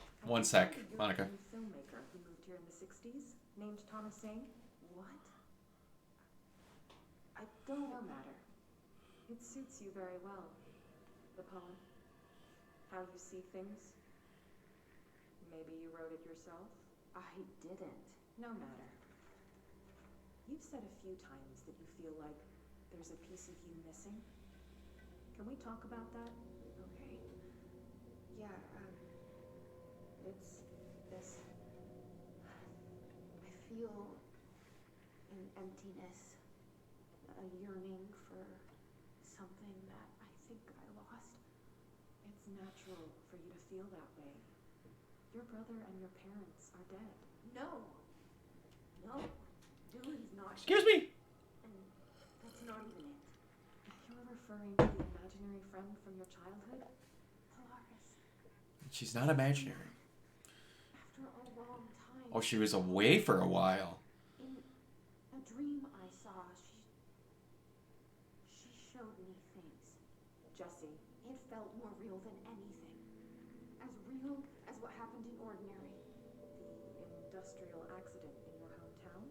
I
One
think
sec,
there's a
Monica.
European filmmaker who moved here in the 60s, named Thomas Zane. What? I don't matter. It suits you very well. The poem. How you see things. Maybe you wrote it yourself. I didn't. No matter. You've said a few times that you feel like there's a piece of you missing. Can we talk about that?
Okay. Yeah, it's feel an emptiness, a yearning for something that I think I lost.
It's natural for you to feel that way. Your brother and your parents are dead.
No. No. Dylan's not.
Excuse me?
And that's not even it.
You're referring to the imaginary friend from your childhood?
Polaris.
She's not imaginary.
After a long time.
Oh, she was away for a while.
In a dream I saw, she showed me things.
Jesse,
It felt more real than anything. As real as what happened in Ordinary.
the industrial accident in your hometown?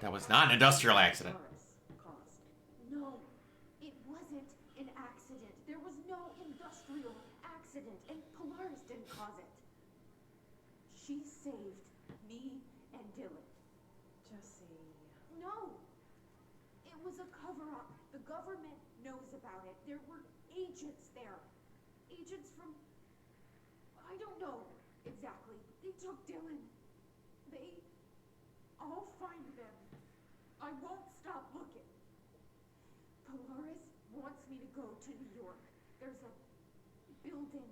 That was not an industrial accident.
Polaris caused.
No, it wasn't an accident. There was no industrial accident, and Polaris didn't cause it. She saved me and Dylan.
Jesse.
No! It was a cover-up. The government knows about it. There were agents there. Agents from... I don't know exactly. They took Dylan. I'll find them. I won't stop looking. Polaris wants me to go to New York. There's a building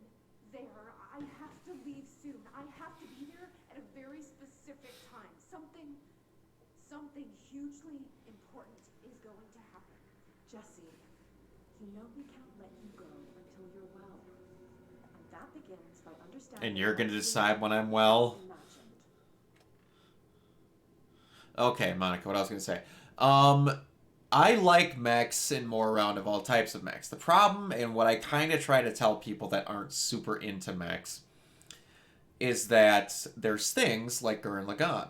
there. I have to leave soon. I have to be there at a very specific time. Something hugely important is going to happen.
Jesse, you know we can't let you go until you're well. And that begins by understanding...
And you're gonna
what
decide
you
when I'm well?
imagined.
Okay, Monica, what I was gonna say. I like mechs and more around of all types of mechs. The problem, and what I kind of try to tell people that aren't super into mechs, is that there's things like Gurren Lagann,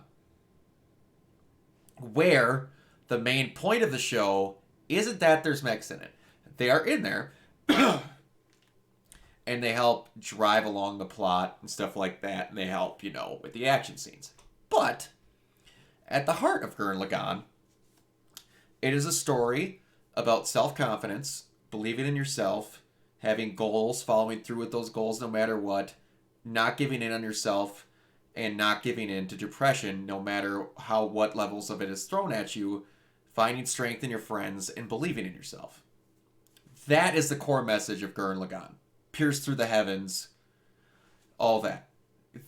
where the main point of the show isn't that there's mechs in it. They are in there, and they help drive along the plot and stuff like that, and they help, you know, with the action scenes. But at the heart of Gurren Lagann, it is a story about self-confidence, believing in yourself, having goals, following through with those goals no matter what, not giving in on yourself, and not giving in to depression no matter what levels of it is thrown at you, finding strength in your friends, and believing in yourself. That is the core message of Gurren Lagann. Pierce through the heavens, all that.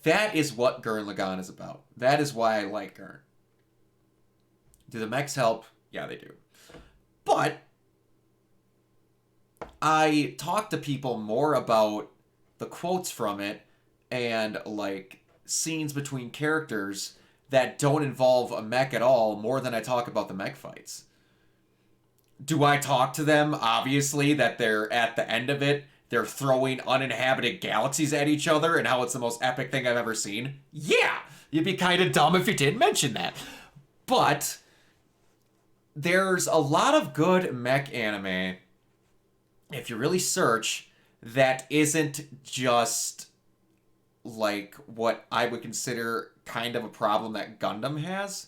That is what Gurren Lagann is about. That is why I like Gurren. Do the mechs help? Yeah, they do. But I talk to people more about the quotes from it and like scenes between characters that don't involve a mech at all more than I talk about the mech fights. Do I talk to them, obviously, that they're at the end of it, they're throwing uninhabited galaxies at each other and how it's the most epic thing I've ever seen? Yeah! You'd be kind of dumb if you didn't mention that. But there's a lot of good mech anime, if you really search, that isn't just like what I would consider kind of a problem that Gundam has,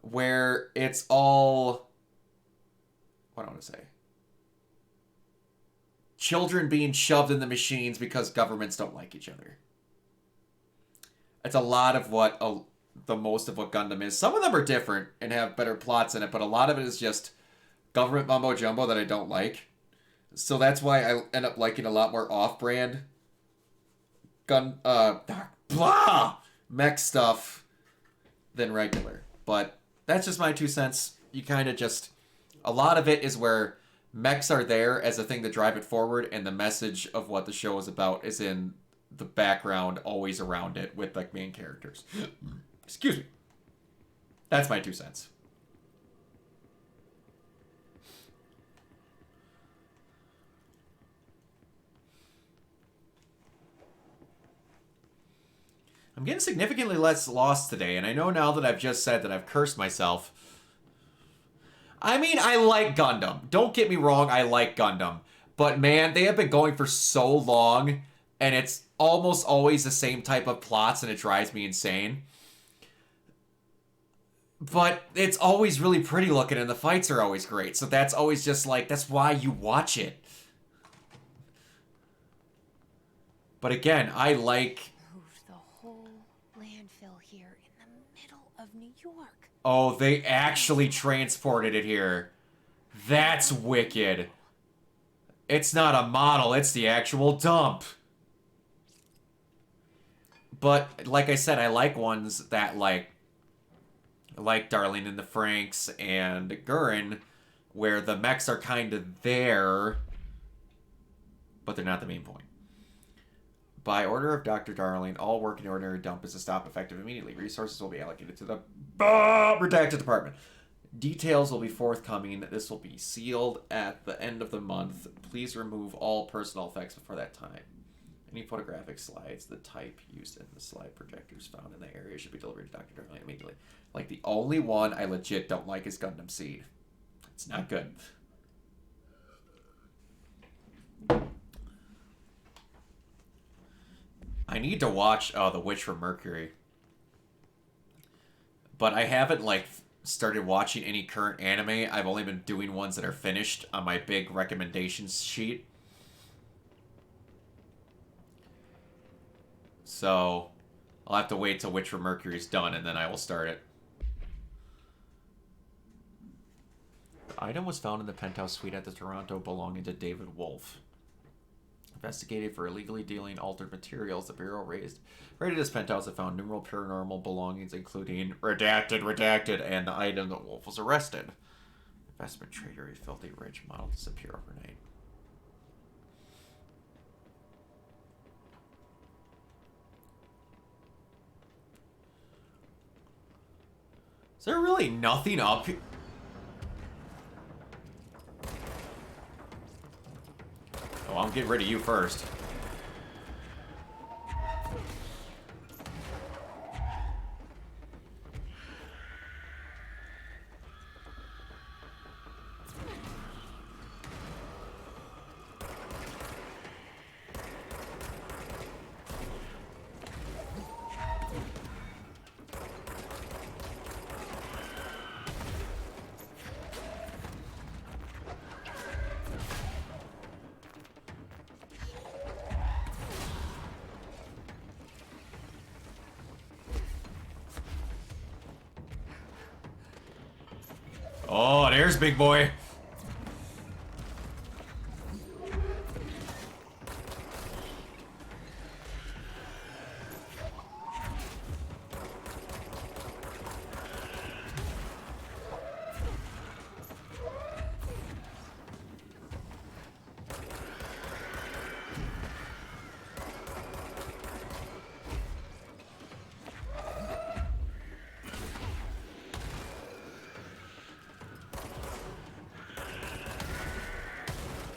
where it's all, what do I want to say? Children being shoved in the machines because governments don't like each other. It's a lot of what the most of what Gundam is. Some of them are different and have better plots in it, but a lot of it is just government mumbo jumbo that I don't like. So that's why I end up liking a lot more off-brand mech stuff than regular. But that's just my 2 cents. You kind of just, a lot of it is where mechs are there as a thing to drive it forward, and the message of what the show is about is in the background, always around it, with like main characters. Excuse me. That's my 2 cents. I'm getting significantly less lost today, and I know now that I've just said that I've cursed myself. I mean, I like Gundam. Don't get me wrong, I like Gundam. But man, they have been going for so long, and it's almost always the same type of plots, and it drives me insane. But it's always really pretty looking, and the fights are always great. So that's always just like, that's why you watch it. But again, I like...
Moved the whole landfill here in the middle of New York.
Oh, they actually transported it here. That's wicked. It's not a model, it's the actual dump. But, like I said, I like ones that, like Darlene and the Franxx and Gurren, where the mechs are kind of there, but they're not the main point. By order of Dr. Darling, all work in ordinary dump is to stop effective immediately. Resources will be allocated to the redacted department. Details will be forthcoming. This will be sealed at the end of the month. Please remove all personal effects before that time. Any photographic slides, the type used in the slide projectors found in the area should be delivered to Dr. Darling immediately. Like, the only one I legit don't like is Gundam Seed. It's not good. I need to watch The Witch from Mercury. But I haven't, like, started watching any current anime. I've only been doing ones that are finished on my big recommendations sheet. So, I'll have to wait till Witch from Mercury's done, and then I will start it. The item was found in the penthouse suite at the Toronto belonging to David Wolf. Investigated for illegally dealing altered materials, the Bureau raided his penthouse and found numerous paranormal belongings, including redacted, and the item that Wolf was arrested. Investment trader, a filthy rich model disappear overnight. Is there really nothing up here? Oh, I'm getting rid of you first. Oh, there's big boy.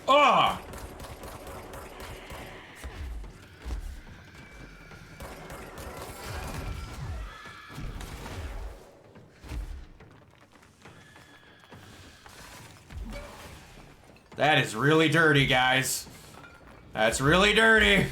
Ah! That is really dirty, guys. That's really dirty.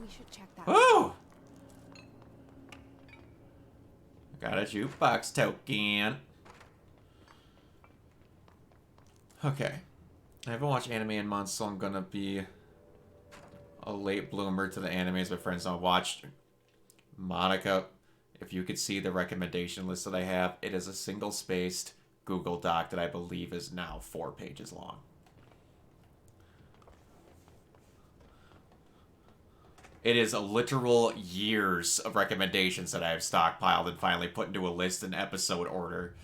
We should check that.
Woo! Got a jukebox token. Okay. I haven't watched anime in months, so I'm gonna be a late bloomer to the animes my friends don't watch. Monica, if you could see the recommendation list that I have, it is a single-spaced Google Doc that I believe is now 4 pages long. It is a literal years of recommendations that I have stockpiled and finally put into a list in episode order.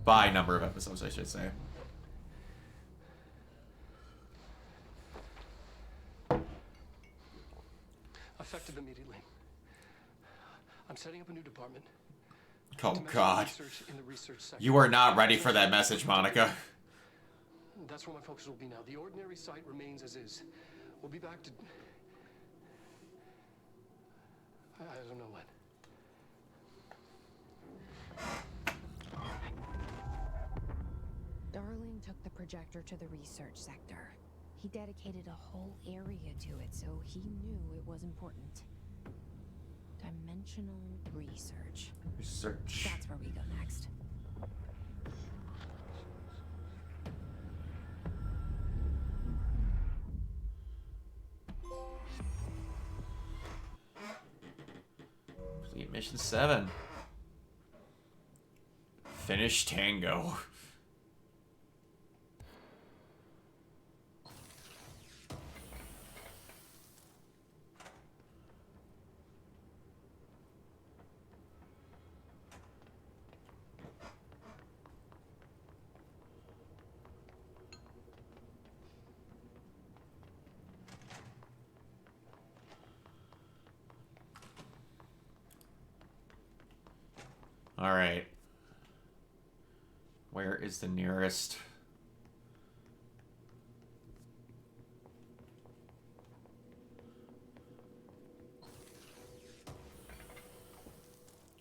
By number of episodes, I should say.
Effective immediately. I'm setting up a new department.
Oh,
to measure
God.
research in the research sector.
You are not ready for that message, Monica.
That's where my focus will be now. The ordinary site remains as is. We'll be back to... I don't know when.
Darling took the projector to the research sector. He dedicated a whole area to it, so he knew it was important. Conventional research.
Research.
That's where we go next.
Complete mission 7. Finish Tango. All right. Where is the nearest?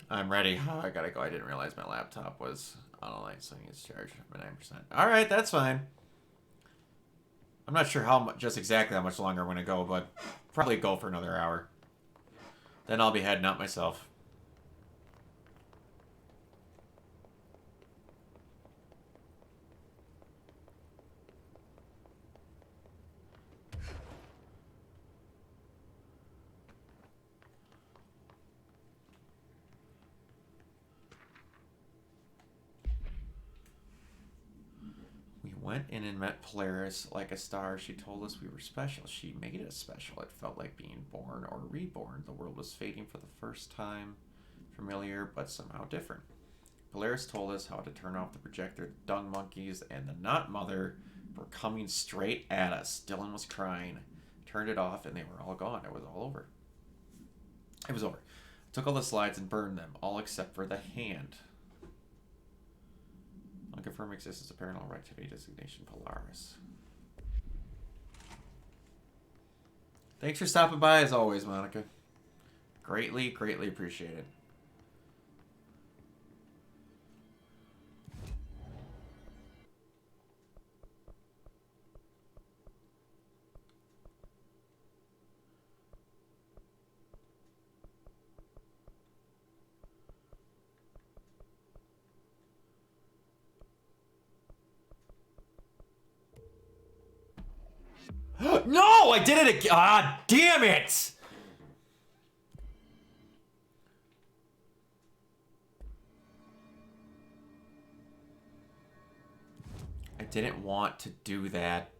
I'm ready. Oh, I gotta go. I didn't realize my laptop was on a light, so it's charged at 9%. All right, that's fine. I'm not sure how much, just exactly how much longer I'm gonna go, but probably go for another hour. Then I'll be heading out myself. Went in and met Polaris like a star. She told us we were special. She made us special. It felt like being born or reborn. The world was fading for the first time. Familiar, but somehow different. Polaris told us how to turn off the projector. The dung monkeys and the not mother were coming straight at us. Dylan was crying. Turned it off and they were all gone. It was all over. It was over. I took all the slides and burned them, all except for the hand. Unconfirmed existence of paranormal activity designation Polaris. Thanks for stopping by as always, Monica. Greatly, greatly appreciate it. No, I did it again. Ah, damn it. I didn't want to do that.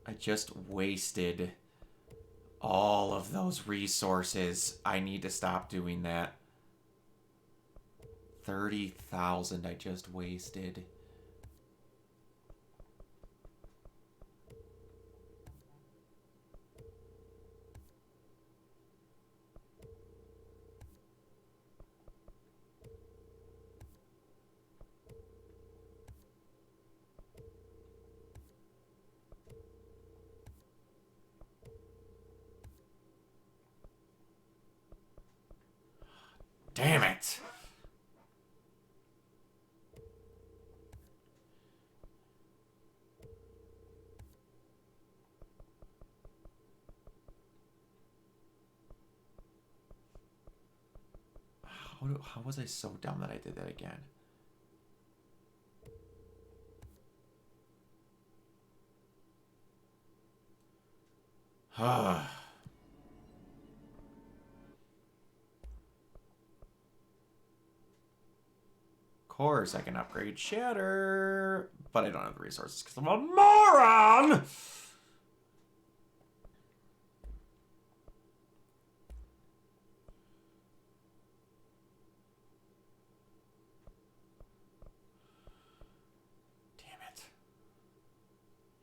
I just wasted all of those resources. I need to stop doing that. 30,000 I just wasted. Damn it! How was I so dumb that I did that again? Of course, I can upgrade Shatter, but I don't have the resources because I'm a moron!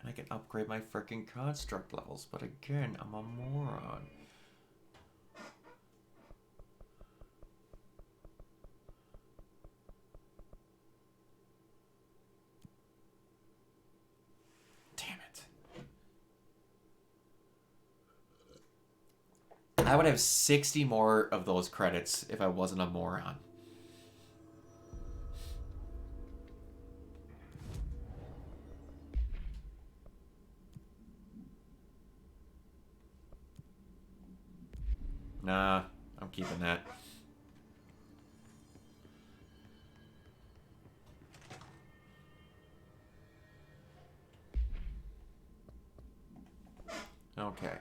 And I can upgrade my freaking construct levels, but again, I'm a moron. Damn it. I would have 60 more of those credits if I wasn't a moron. Nah, I'm keeping that. Okay.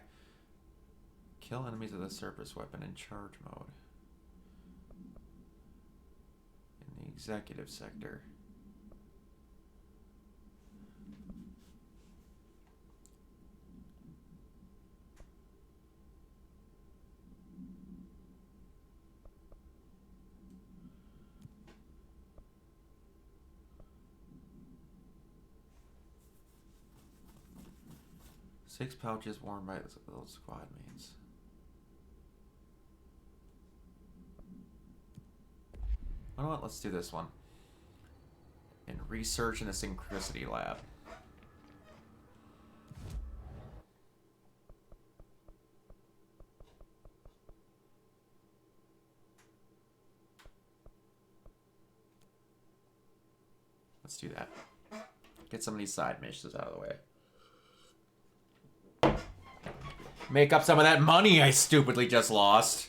Kill enemies with a surface weapon in charge mode. In the executive sector. Six pouches worn by those squad mates. You know what? Let's do this one. In research in the Synchronicity Lab. Let's do that. Get some of these side missions out of the way. Make up some of that money I stupidly just lost.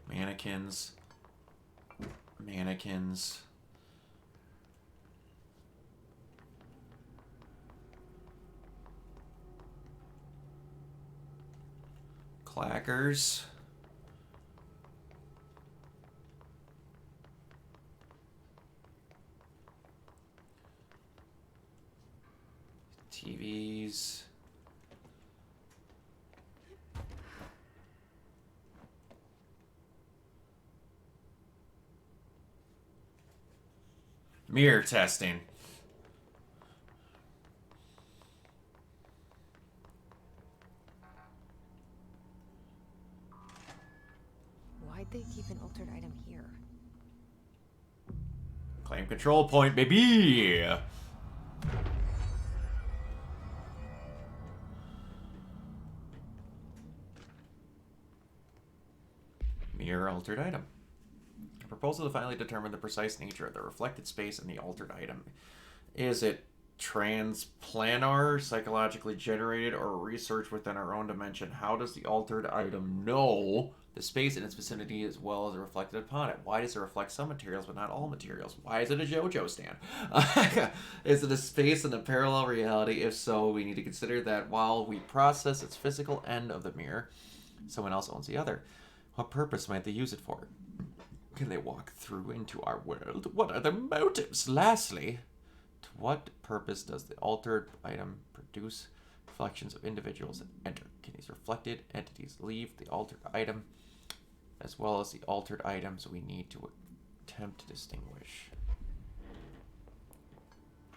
Mannequins. Mannequins. Clackers. TVs. Mirror testing.
Why'd they keep an altered item here?
Claim control point, baby! Mirror altered item. A proposal to finally determine the precise nature of the reflected space in the altered item. Is it transplanar, psychologically generated, or researched within our own dimension? How does the altered item know the space in its vicinity as well as reflected upon it? Why does it reflect some materials but not all materials? Why is it a JoJo stand? Is it a space in a parallel reality? If so, we need to consider that while we process its physical end of the mirror, someone else owns the other. What purpose might they use it for? Can they walk through into our world? What are their motives? Lastly, to what purpose does the altered item produce reflections of individuals that enter? Can these reflected entities leave the altered item as well as the altered items we need to attempt to distinguish?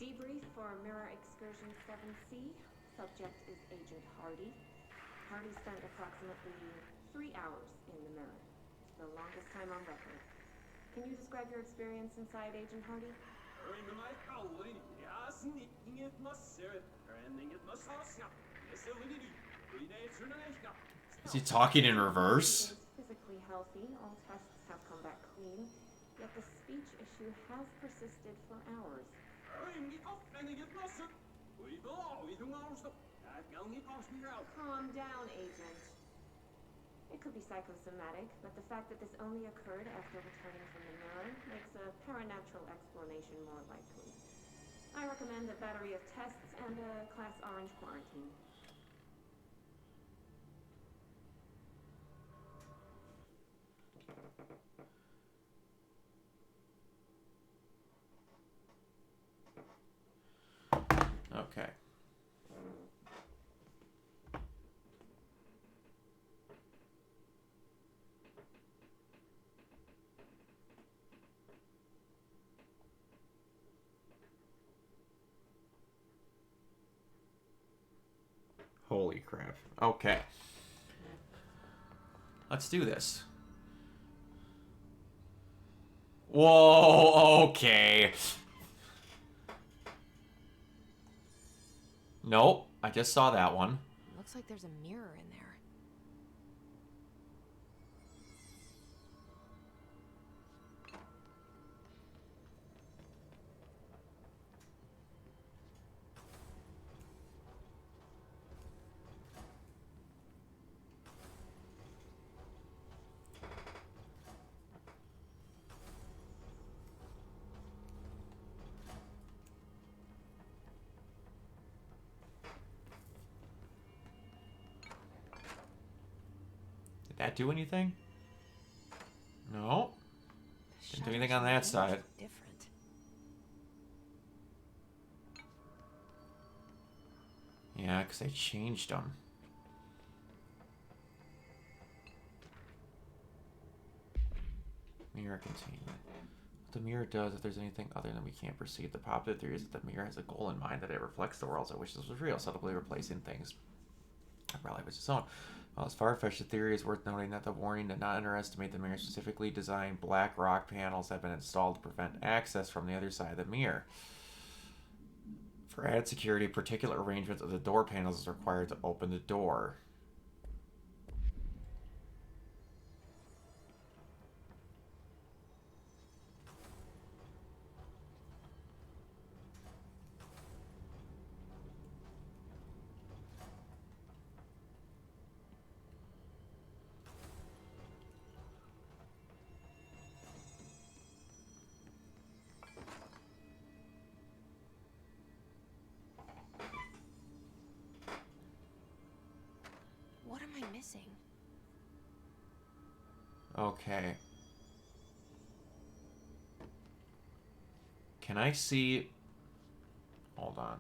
Debrief for Mirror Excursion 7C. Subject is Agent Hardy. Hardy spent approximately 3 hours in the mirror. The longest time on record. Can you describe your experience inside, Agent Hardy?
Is he talking in reverse?
Physically healthy, all tests have come back clean, yet the speech issue has persisted for hours. Calm down, Agent. It could be psychosomatic, but the fact that this only occurred after returning from the mirror makes a paranatural explanation more likely. I recommend a battery of tests and a Class Orange quarantine.
Okay. Holy crap. Okay. Let's do this. Whoa, okay. Nope, I just saw that one.
Looks like there's a mirror in there.
Did that do anything? No.
The
Didn't do anything
shutters
on that
look
side.
different.
Yeah, because they changed them. Mirror containment. What the mirror does, if there's anything other than we can't perceive, the popular theory is that the mirror has a goal in mind, that it reflects the world. I wish this was real, subtly replacing things. Probably was its own. While it's far-fetched, the theory is worth noting that the warning did not underestimate the mirror. Specifically designed black rock panels have been installed to prevent access from the other side of the mirror. For added security, particular arrangement of the door panels is required to open the door.
What am I missing?
Okay. Can I see... Hold on.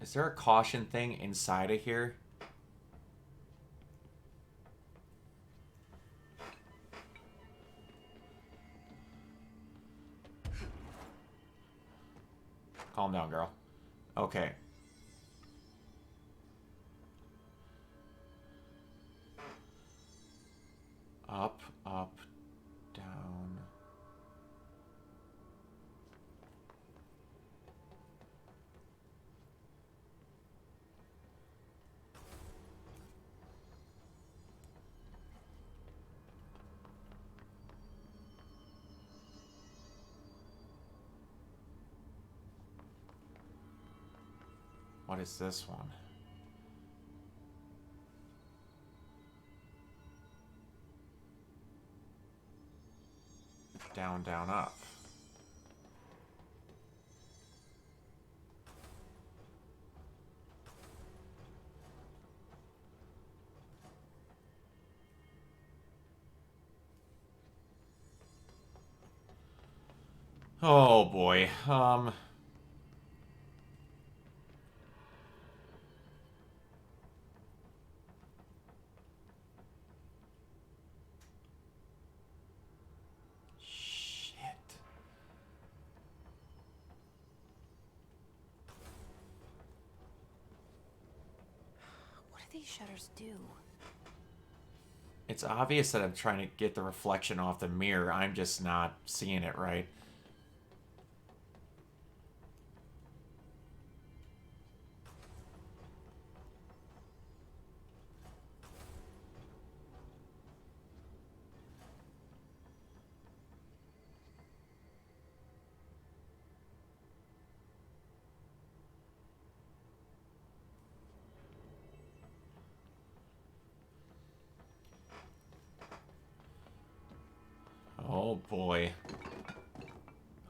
Is there a caution thing inside of here? Calm down, girl. Okay. Up, up, down. What is this one? Down, down, up. Oh boy. Shit.
What do these shutters do?
It's obvious that I'm trying to get the reflection off the mirror. I'm just not seeing it right. Oh boy.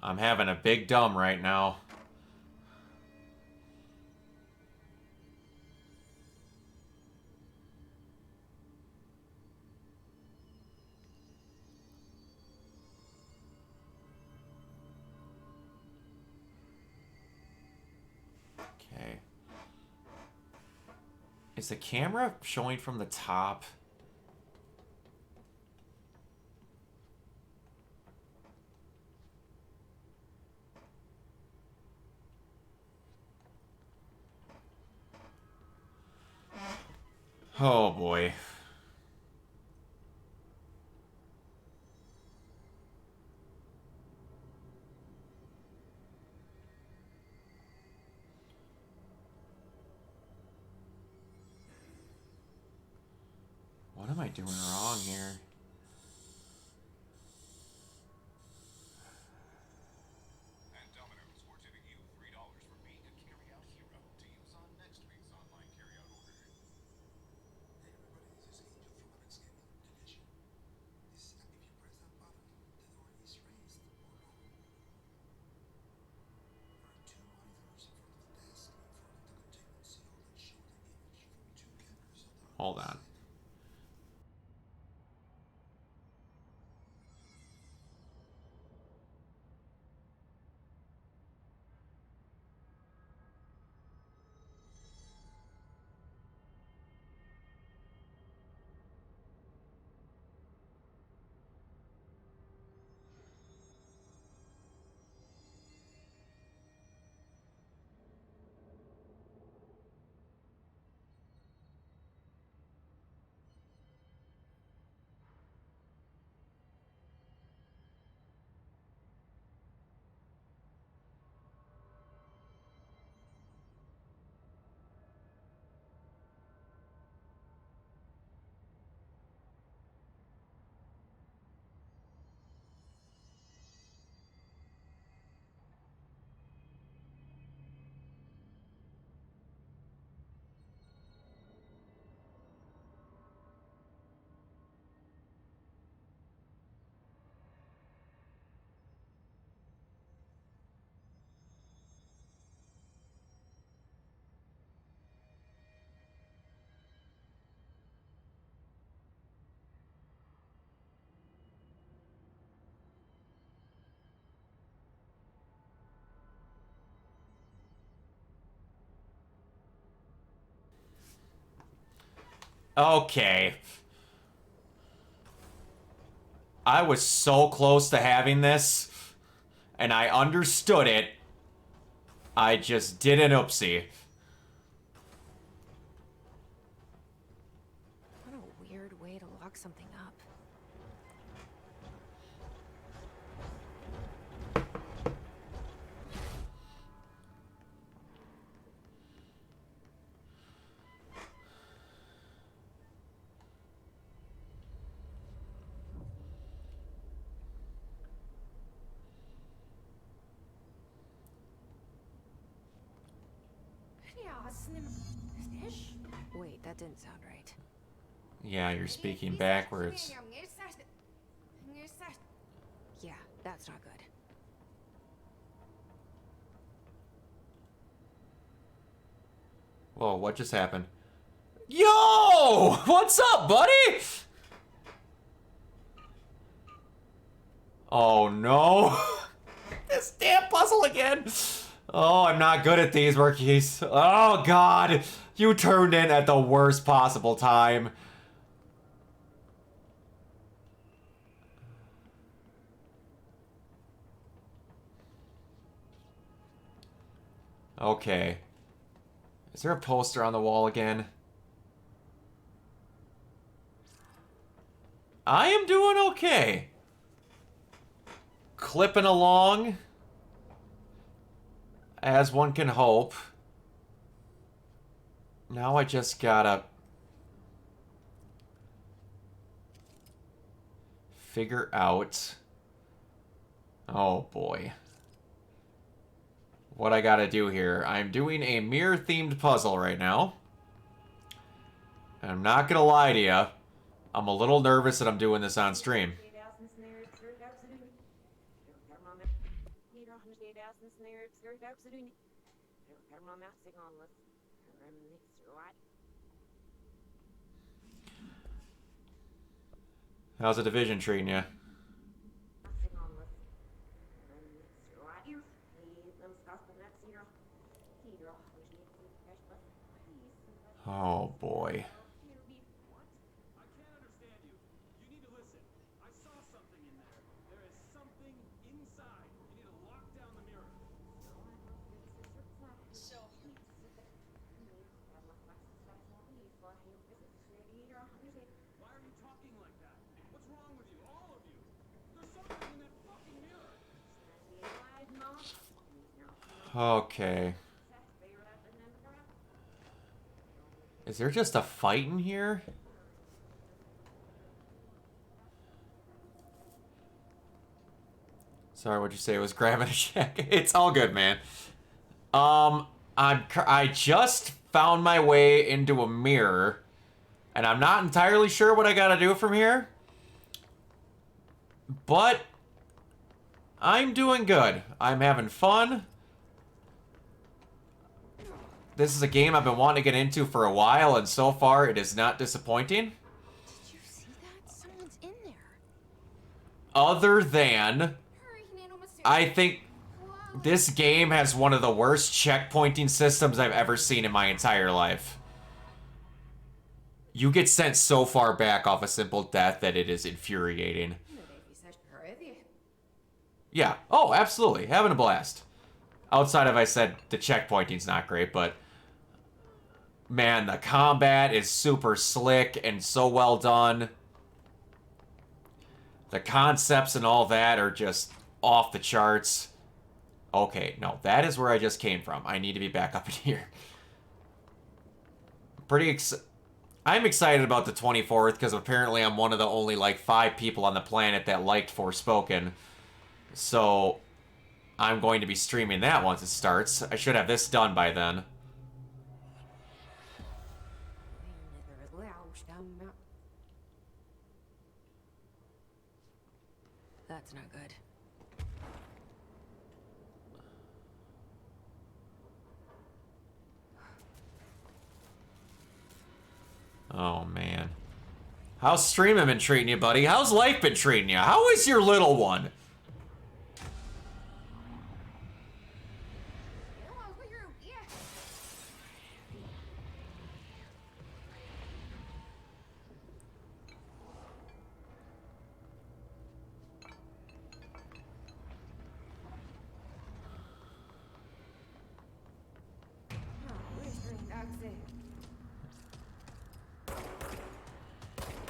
I'm having a big dumb right now. Okay. Is the camera showing from the top? Oh boy. What am I doing wrong here?
And Domino's, we're tipping you $3 for being a carry-out hero to use on next week's online carry-out order. Hey everybody, this is Angel from Alex Gaming Division. If you press that button, the door is raised or lowered. There are two monitors in front of the desk in front of the containment seal that show the image from two cameras on the
Hold on. Okay. I was so close to having this, and I understood it. I just did an oopsie.
What a weird way to lock something up. Wait, that didn't sound right.
Yeah, you're speaking backwards.
Yeah, that's not good.
Whoa, what just happened? Yo! What's up, buddy? Oh no. This damn puzzle again. Oh, I'm not good at these, rookies. Oh god. You turned in at the worst possible time. Okay. Is there a poster on the wall again? I am doing okay. Clipping along, as one can hope. Now I just gotta figure out, oh boy, what I gotta do here. I'm doing a mirror-themed puzzle right now. And I'm not gonna lie to you, I'm a little nervous that I'm doing this on stream. How's the division treating you? Oh boy.
I can't understand you. You need to listen. I saw something in there. There is something inside. You need to lock down the mirror. like that? What's wrong with you? All of you? There's something in that fucking mirror.
Okay. Is there just a fight in here? Sorry, what'd you say? It was grabbing a check. It's all good, man. I just found my way into a mirror, and I'm not entirely sure what I gotta do from here. But I'm doing good. I'm having fun. This is a game I've been wanting to get into for a while, and so far it is not disappointing.
Did you see that? Someone's in there.
Other than,
Hurry, Nanomaster.
I think this game has one of the worst checkpointing systems I've ever seen in my entire life. You get sent so far back off a simple death that it is infuriating. Yeah. Oh, absolutely. Having a blast. Outside of, I said, the checkpointing's not great, but man, the combat is super slick and so well done. The concepts and all that are just off the charts. Okay, no, that is where I just came from. I need to be back up in here. I'm excited about the 24th because apparently I'm one of the only, like, 5 people on the planet that liked Forspoken. So I'm going to be streaming that once it starts. I should have this done by then.
That's not good.
Oh, man. How's streaming been treating you, buddy? How's life been treating you? How is your little one?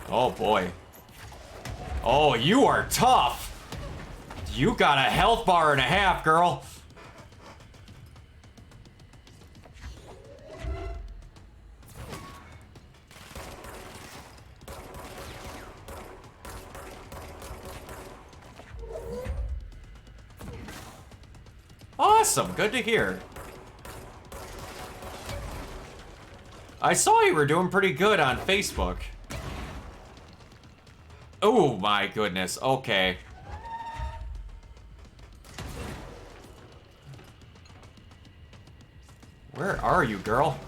Oh, boy. Oh, you are tough. You got a health bar and a half, girl. Awesome. Good to hear. I saw you were doing pretty good on Facebook. Oh my goodness, okay. Where are you, girl?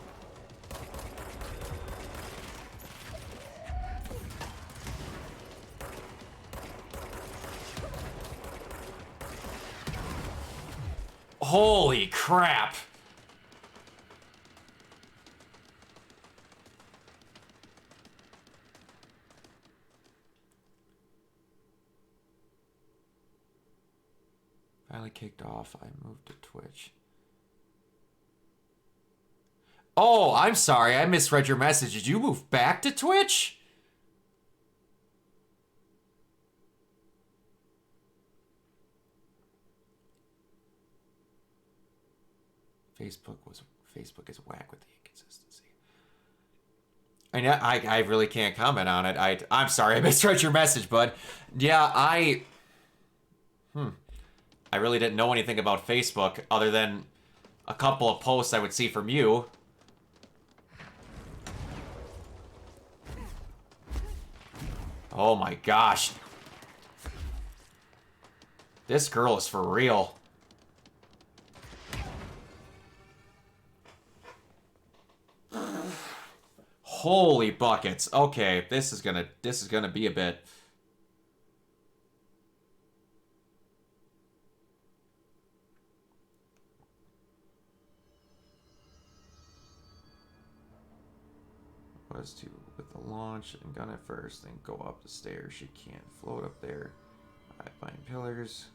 Holy crap. Finally kicked off. I moved to Twitch. Oh, I'm sorry. I misread your message. Did you move back to Twitch? Facebook is whack with the inconsistency. I really can't comment on it. I'm sorry. I misread your message, bud. Yeah, I really didn't know anything about Facebook other than a couple of posts I would see from you. Oh my gosh. This girl is for real. Holy buckets. Okay, this is gonna be a bit. Was to with the launch and gun it first, then go up the stairs. She can't float up there. I find pillars.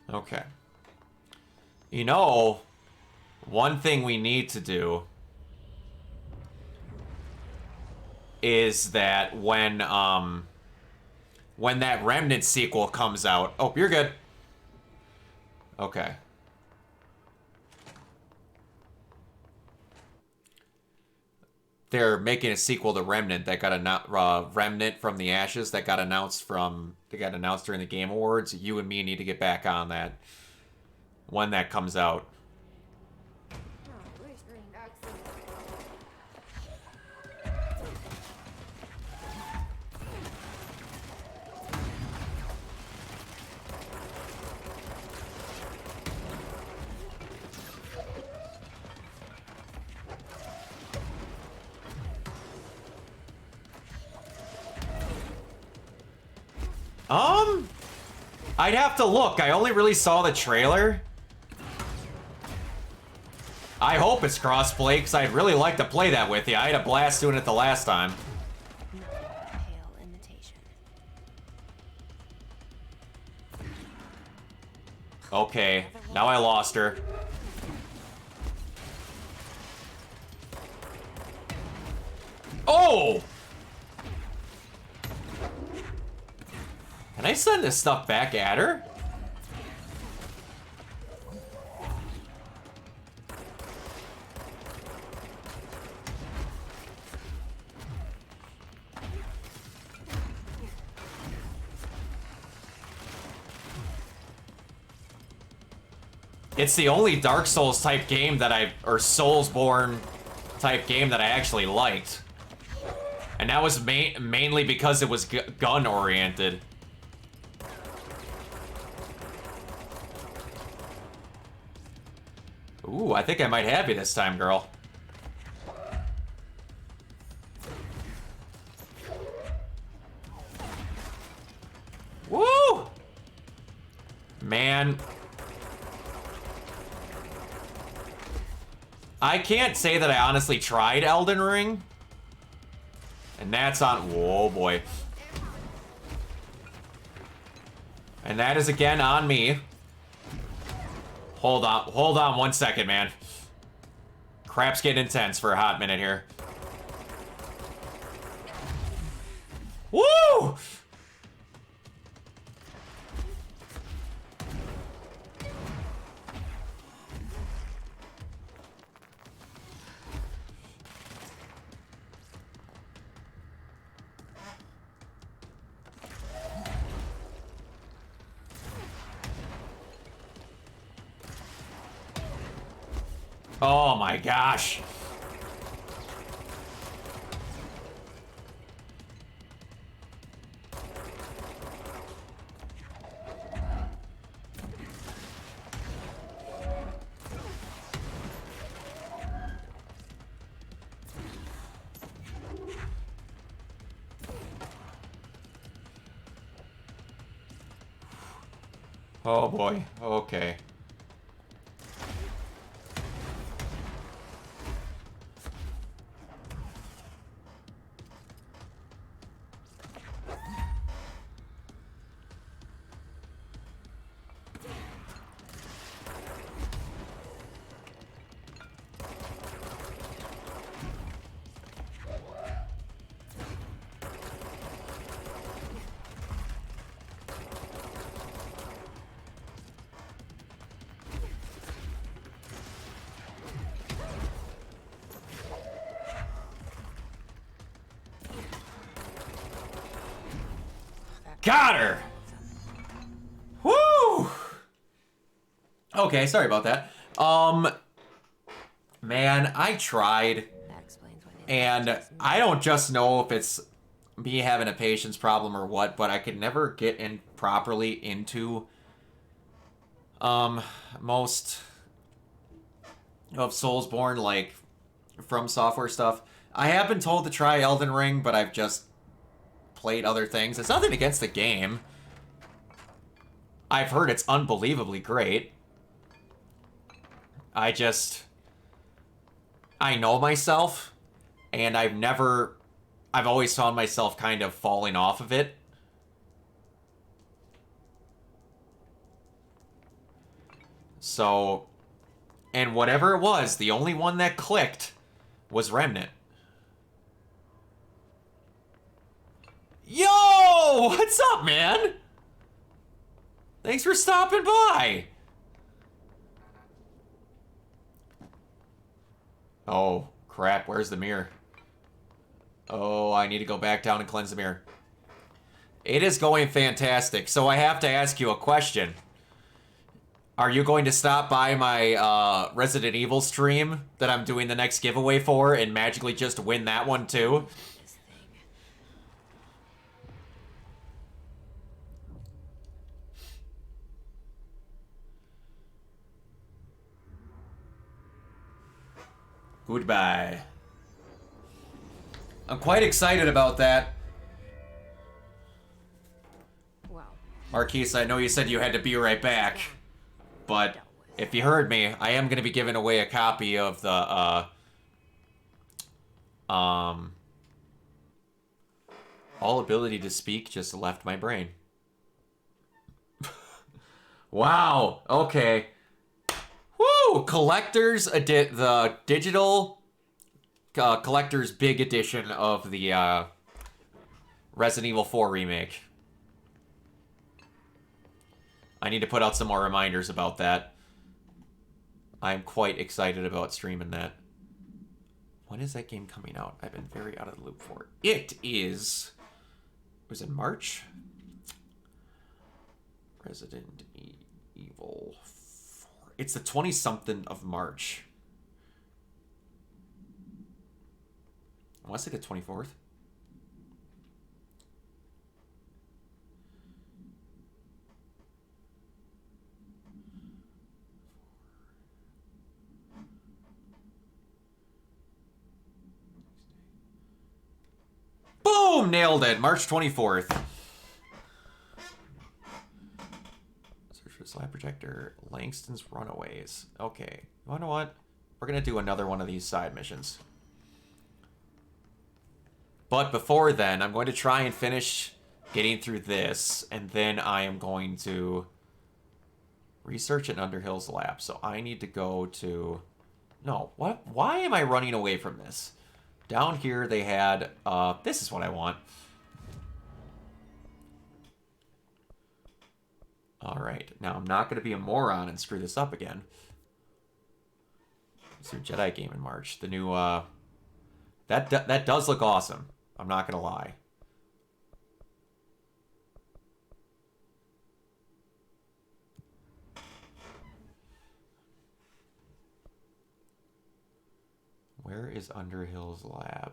Okay. You know, one thing we need to do is that when that Remnant sequel comes out... Oh, you're good. Okay. They're making a sequel to Remnant that got Remnant from the Ashes that got announced during the Game Awards. You and me need to get back on that when that comes out. I'd have to look. I only really saw the trailer. I hope it's crossplay, because I'd really like to play that with you. I had a blast doing it the last time.
Pale imitation.
Okay, now I lost her. Oh! Can I send this stuff back at her? It's the only Dark Souls type game that or Soulsborne type game that I actually liked. And that was mainly because it was gun oriented. Ooh, I think I might have you this time, girl. Woo! Man. I can't say that I honestly tried Elden Ring. And that's on... Whoa, boy. And that is again on me. Hold on 1 second, man. Crap's getting intense for a hot minute here. Woo! Oh my gosh. Oh boy. Okay. Got her! Woo! Okay, sorry about that. Man, I tried. And I don't just know if it's me having a patience problem or what, but I could never get in properly into most of Soulsborne, like, From Software stuff. I have been told to try Elden Ring, but I've just played other things. It's nothing against the game. I've heard it's unbelievably great. I know myself, and I've always found myself kind of falling off of it. So, and whatever it was, the only one that clicked was Remnant. Yo! What's up, man? Thanks for stopping by. Oh, crap. Where's the mirror? Oh, I need to go back down and cleanse the mirror. It is going fantastic. So I have to ask you a question. Are you going to stop by my Resident Evil stream that I'm doing the next giveaway for and magically just win that one too? Goodbye. I'm quite excited about that.
Well,
Marquise, I know you said you had to be right back, but if you heard me, I am going to be giving away a copy of the, all ability to speak just left my brain. Wow, okay. Woo! Collector's, the digital collector's big edition of the, Resident Evil 4 remake. I need to put out some more reminders about that. I'm quite excited about streaming that. When is that game coming out? I've been very out of the loop for it. It is... Was it March? Resident Evil 4. It's the 20-something of March. I want to say the 24th. Boom! Nailed it. March 24th. Search for slide projector. Langston's Runaways. Okay. You know what? We're going to do another one of these side missions. But before then, I'm going to try and finish getting through this. And then I am going to research at Underhill's lab. So I need to go to... No. What? Why am I running away from this? Down here they had, this is what I want. Alright, now I'm not going to be a moron and screw this up again. It's your Jedi game in March. The new, that does look awesome. I'm not going to lie. Where is Underhill's lab?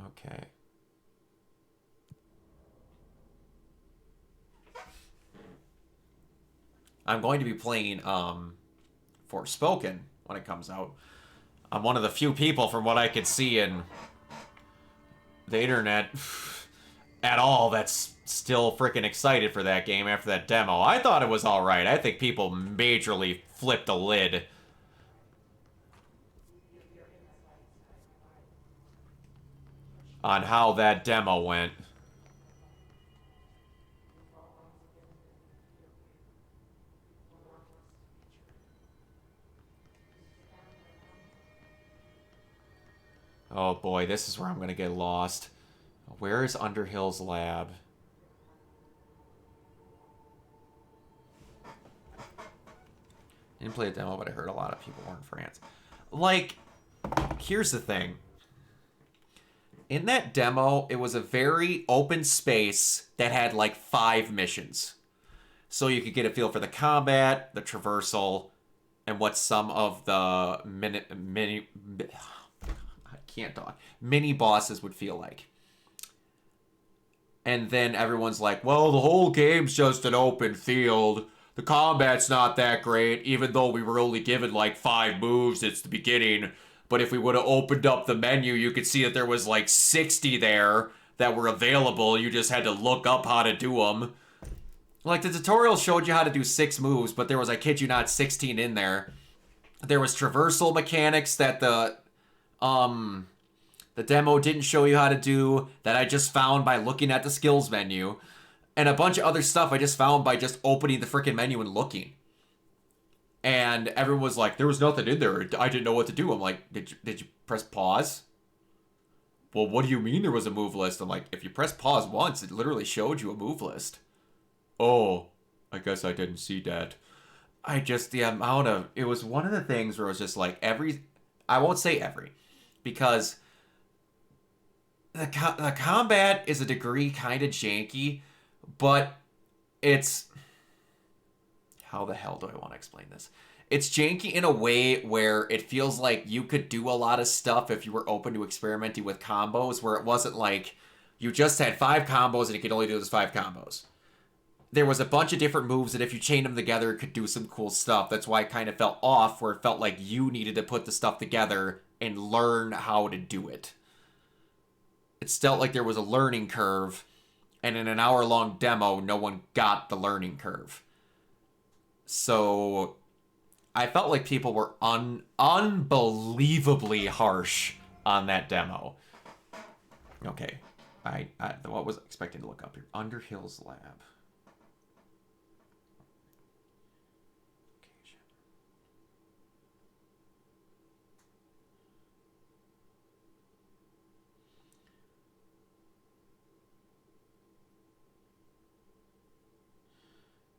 Okay. I'm going to be playing Forspoken when it comes out. I'm one of the few people from what I can see in the internet at all that's still freaking excited for that game after that demo. I thought it was alright. I think people majorly flipped the lid. On how that demo went. Oh boy, this is where I'm gonna get lost. Where is Underhill's lab? Didn't play a demo, but I heard a lot of people were in France. Like, here's the thing. In that demo, it was a very open space that had like 5 missions. So you could get a feel for the combat, the traversal, and what some of the mini bosses would feel like. And then everyone's like, well, the whole game's just an open field. The combat's not that great, even though we were only given like 5 moves at the beginning. But if we would have opened up the menu, you could see that there was like 60 there that were available. You just had to look up how to do them. Like, the tutorial showed you how to do 6 moves, but there was, I kid you not, 16 in there. There was traversal mechanics that the demo didn't show you how to do, that I just found by looking at the skills menu. And a bunch of other stuff I just found by just opening the freaking menu and looking. And everyone was like, there was nothing in there. I didn't know what to do. I'm like, did you press pause? Well, what do you mean there was a move list? I'm like, if you press pause once, it literally showed you a move list. Oh, I guess I didn't see that. The amount of, it was one of the things where it was just like I won't say every, because the combat is a degree kind of janky, but it's, how the hell do I want to explain this? It's janky in a way where it feels like you could do a lot of stuff if you were open to experimenting with combos, where it wasn't like you just had 5 combos and you could only do those 5 combos. There was a bunch of different moves that if you chained them together, it could do some cool stuff. That's why it kind of felt off, where it felt like you needed to put the stuff together and learn how to do it. It felt like there was a learning curve, and in an hour-long demo, no one got the learning curve. So I felt like people were unbelievably harsh on that demo. Okay, I what was I expecting to look up here? Underhill's Lab.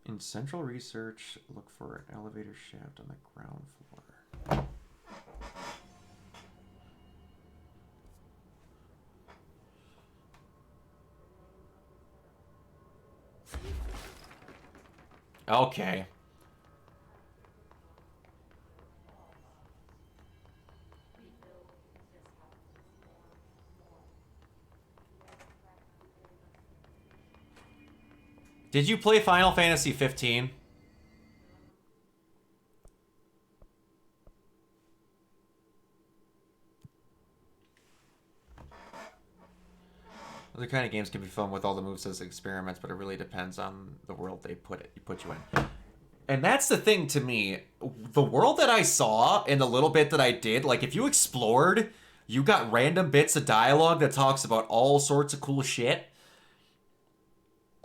In central research, look for an elevator shaft on the ground floor. Okay. Did you play Final Fantasy 15? Other kind of games can be fun with all the moves as experiments, but it really depends on the world they put you in. And that's the thing to me. The world that I saw in the little bit that I did, like if you explored, you got random bits of dialogue that talks about all sorts of cool shit.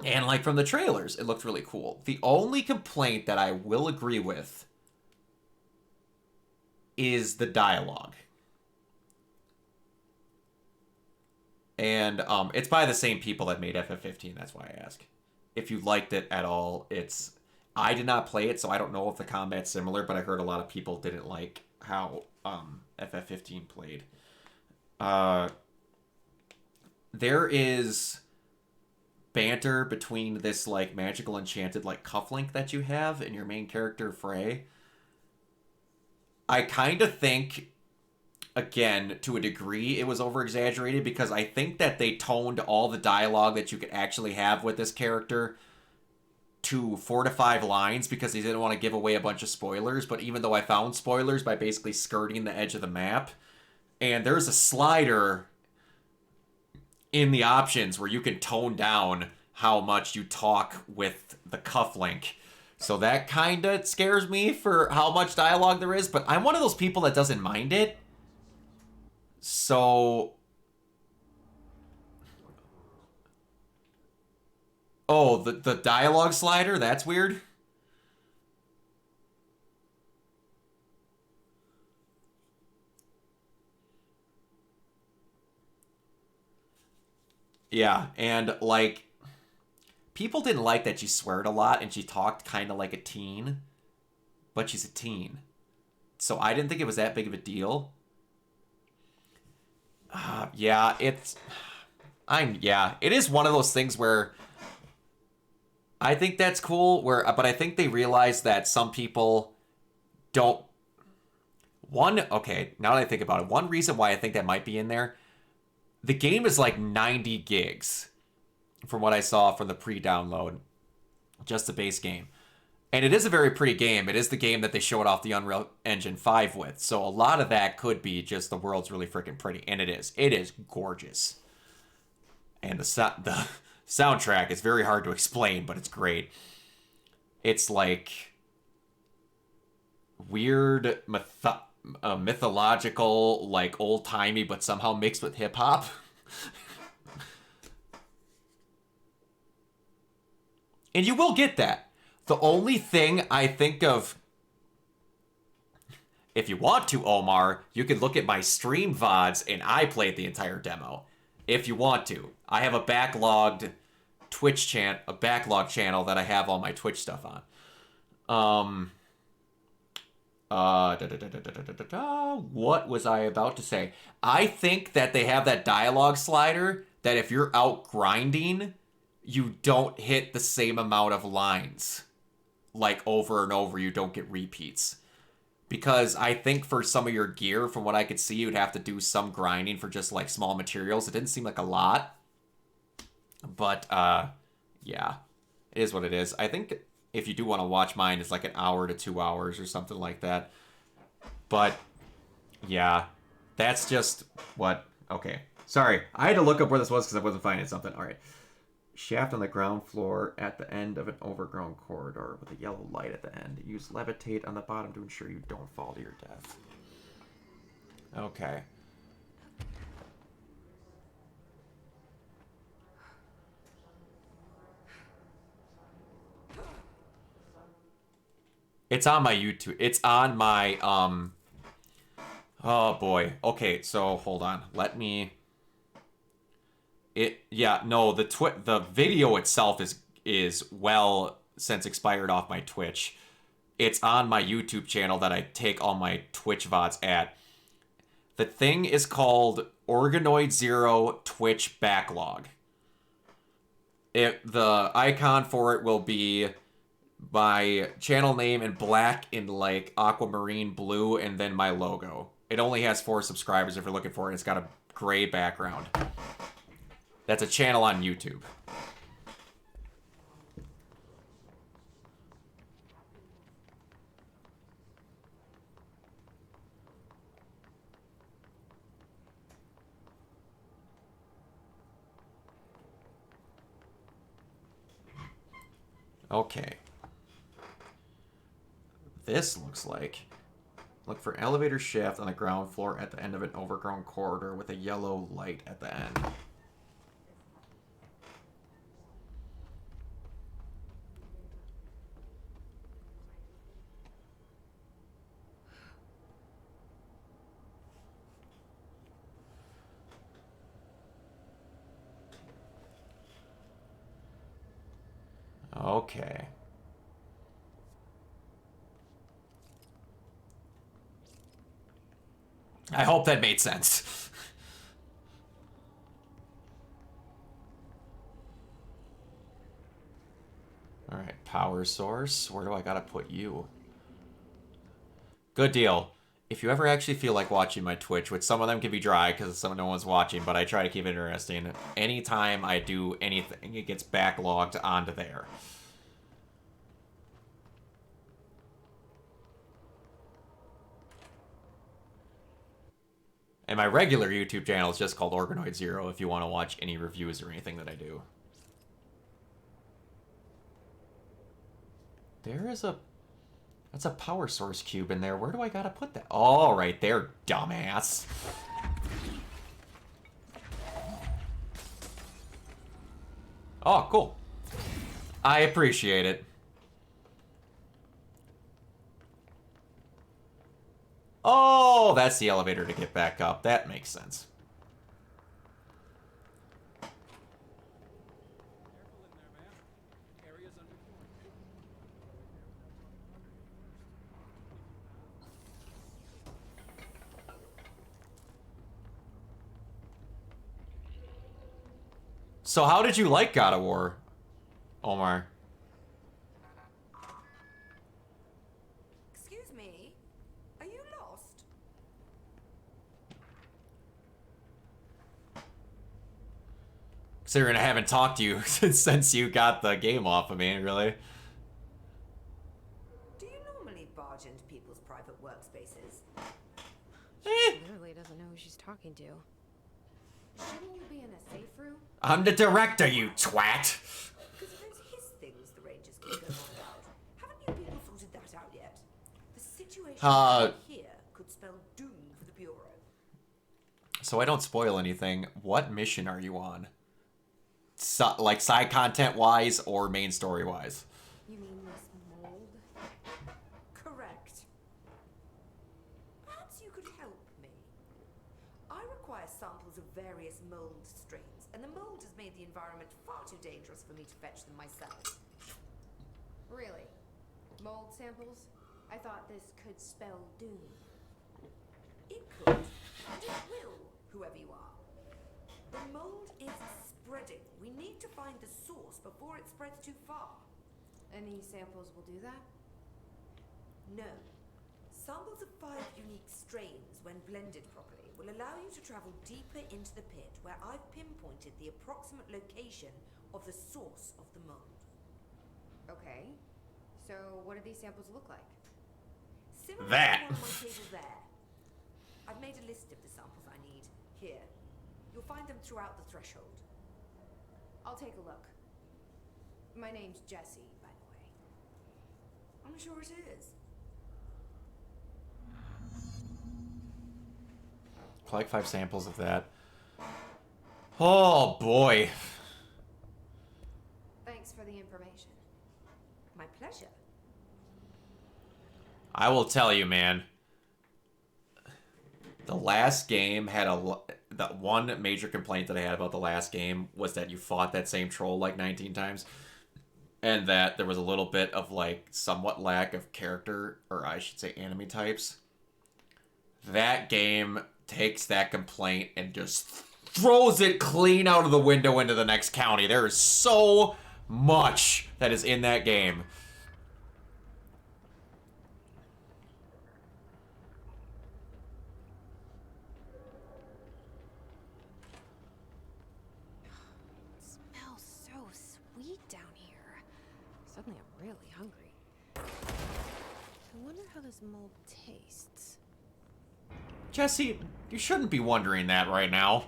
And like from the trailers, it looked really cool. The only complaint that I will agree with is the dialogue. And it's by the same people that made FF15, that's why I ask. If you liked it at all, I did not play it, so I don't know if the combat's similar, but I heard a lot of people didn't like how FF15 played. There is banter between this like magical enchanted like cufflink that you have and your main character Frey. I kind of think, again, to a degree, it was over-exaggerated, because I think that they toned all the dialogue that you could actually have with this character to 4 to 5 lines, because they didn't want to give away a bunch of spoilers. But even though I found spoilers by basically skirting the edge of the map, and there's a slider in the options where you can tone down how much you talk with the cufflink. So that kind of scares me for how much dialogue there is, but I'm one of those people that doesn't mind it. So... Oh, the dialogue slider? That's weird. Yeah, and like, people didn't like that she sweared a lot and she talked kind of like a teen, but she's a teen. So I didn't think it was that big of a deal. Yeah, it is one of those things where I think that's cool, but I think they realize that some people don't. Okay, now that I think about it, one reason why I think that might be in there, the game is like 90 gigs from what I saw from the pre-download, just the base game. And it is a very pretty game. It is the game that they showed off the Unreal Engine 5 with. So a lot of that could be just the world's really freaking pretty. And it is. It is gorgeous. And the soundtrack is very hard to explain, but it's great. It's like weird mythological, like old-timey, but somehow mixed with hip-hop. And you will get that. The only thing I think of If you want to, Omar, you can look at my stream VODs and I played the entire demo. If you want to. I have a backlogged a backlog channel that I have all my Twitch stuff on. What was I about to say? I think that they have that dialogue slider that if you're out grinding, you don't hit the same amount of lines. Like over and over, you don't get repeats. Because I think for some of your gear, from what I could see, you'd have to do some grinding for just like small materials. It didn't seem like a lot. But, yeah. It is what it is. I think if you do want to watch mine, it's like an hour to 2 hours or something like that. But, yeah. That's just what... Okay. Sorry. I had to look up where this was because I wasn't finding something. Alright. Shaft on the ground floor at the end of an overgrown corridor with a yellow light at the end. Use levitate on the bottom to ensure you don't fall to your death. Okay. It's on my YouTube. It's on my, oh boy. Okay, so hold on. Let me... the video itself is well since expired off my Twitch. It's on my YouTube channel that I take all my Twitch VODs at. The thing is called Organoid Zero Twitch Backlog. The icon for it will be my channel name in black in like aquamarine blue and then my logo. It only has 4 subscribers if you're looking for it. It's got a gray background. That's a channel on YouTube. Okay. This looks like... Look for elevator shaft on the ground floor at the end of an overgrown corridor with a yellow light at the end. Okay. I hope that made sense. Alright, power source. Where do I gotta put you? Good deal. If you ever actually feel like watching my Twitch, which some of them can be dry because no one's watching, but I try to keep it interesting. Anytime I do anything, it gets backlogged onto there. And my regular YouTube channel is just called Organoid Zero if you want to watch any reviews or anything that I do. There is a... That's a power source cube in there. Where do I gotta put that? Oh, right there, dumbass. Oh, cool. I appreciate it. Oh, that's the elevator to get back up. That makes sense. So how did you like God of War, Omar?
Excuse me, are you lost?
Considering I haven't talked to you since you got the game off of me, really.
Do you normally barge into people's private workspaces?
She literally doesn't know who she's talking to.
Shouldn't you be in a safe room?
I'm the director, you twat!
Because if it's his things the Rangers can go on about. Haven't you people sorted that out yet? The situation here could spell doom for the Bureau.
So I don't spoil anything. What mission are you on? Like side content-wise or main story-wise?
You mean this mold?
Correct. samples of various mold strains, and the mold has made the environment far too dangerous for me to fetch them myself.
Really? Mold samples? I thought this could spell doom.
It could, and it will, whoever you are. The mold is spreading. We need to find the source before it spreads too far.
And these samples will do that?
No. Samples of 5 unique strains, when blended properly, will allow you to travel deeper into the pit, where I've pinpointed the approximate location of the source of the mold.
Okay. So what do these samples look like?
Similar
That.
to one on my table there. I've made a list of the samples I need. Here. You'll find them throughout the threshold.
I'll take a look. My name's Jessie, by the way.
I'm sure it is.
Collect 5 samples of that. Oh boy.
Thanks for the information.
My pleasure.
I will tell you, man. The last game had the one major complaint that I had about the last game was that you fought that same troll like 19 times. And that there was a little bit of like somewhat lack of character, or I should say enemy types. That game takes that complaint and just throws it clean out of the window into the next county. There is so much that is in that game.
It smells so sweet down here. Suddenly I'm really hungry. I wonder how this mold tastes.
Jesse, you shouldn't be wondering that right now.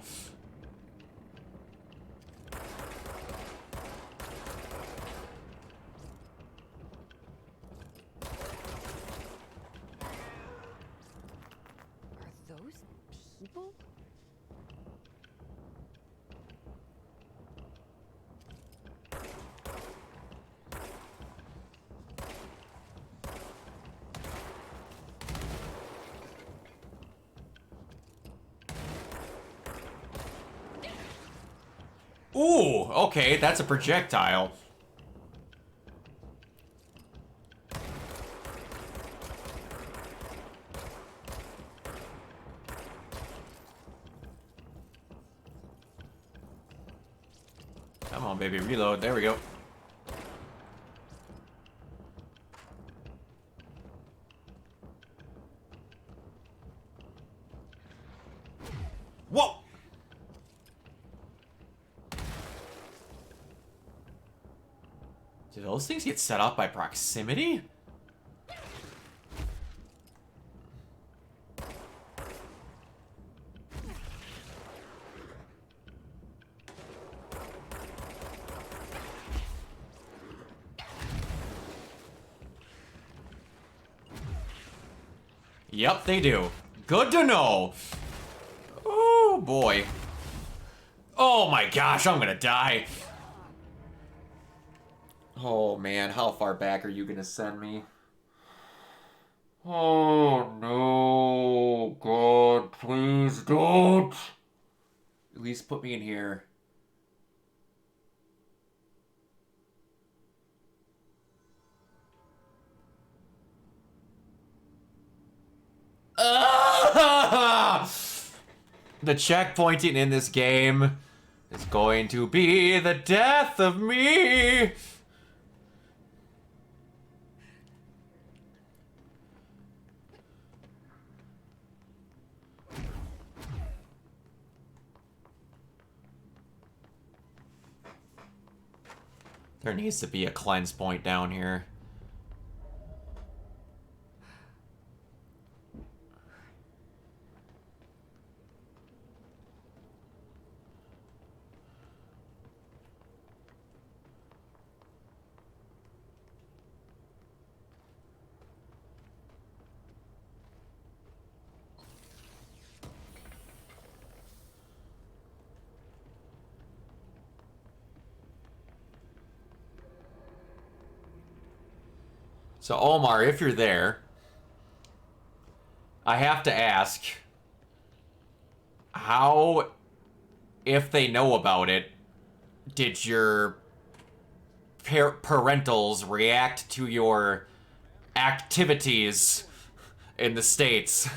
Are those people?
Ooh, okay, that's a projectile. Come on, baby, reload. There we go. Whoa! Do those things get set off by proximity? Yep, they do. Good to know. Oh, boy. Oh my gosh, I'm gonna die. Oh man, how far back are you gonna send me? Oh no, God, please don't. At least put me in here. Ah! The checkpointing in this game is going to be the death of me. There needs to be a cleanse point down here. So Omar, if you're there, I have to ask, how, if they know about it, did your parentals react to your activities in the States?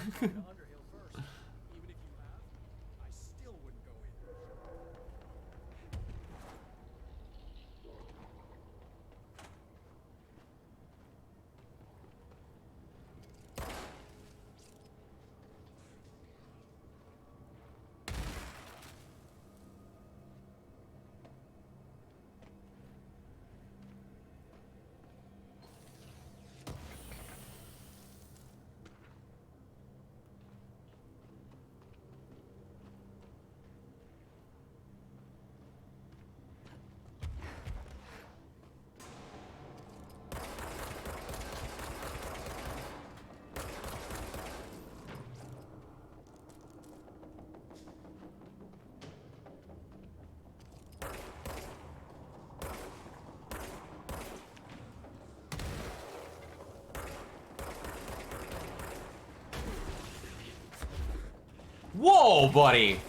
Whoa, buddy!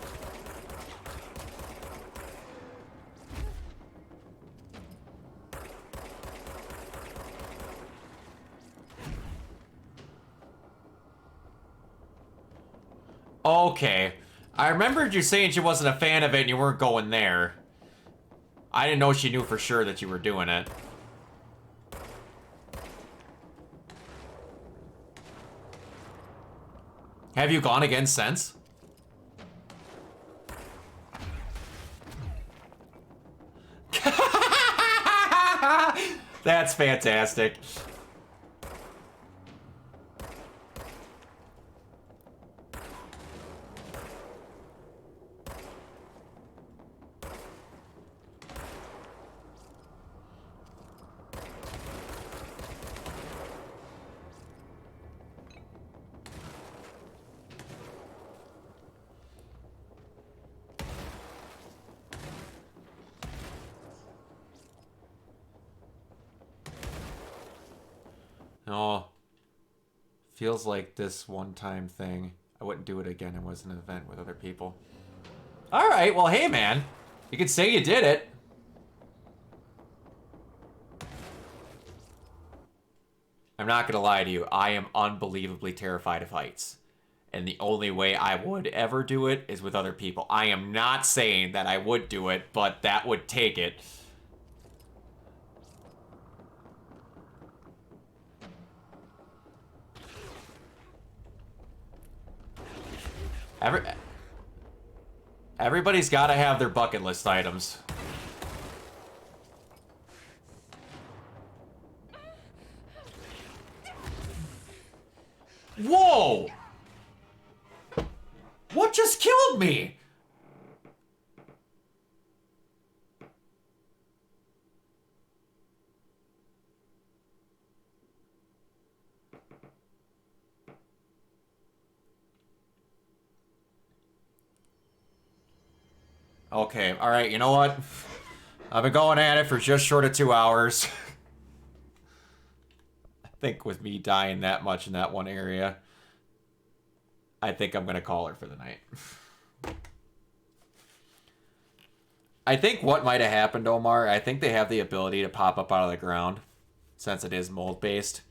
Okay. I remembered you saying she wasn't a fan of it and you weren't going there. I didn't know she knew for sure that you were doing it. Have you gone again since? That's fantastic. Oh, feels like this one-time thing. I wouldn't do it again. It was an event with other people. All right, well, hey, man. You can say you did it. I'm not gonna lie to you. I am unbelievably terrified of heights. And the only way I would ever do it is with other people. I am not saying that I would do it, but that would take it. Everybody's got to have their bucket list items. Whoa! What just killed me? Okay, alright, you know what? I've been going at it for just short of 2 hours. I think with me dying that much in that one area, I think I'm gonna call her for the night. I think what might have happened, Omar, I think they have the ability to pop up out of the ground, since it is mold-based.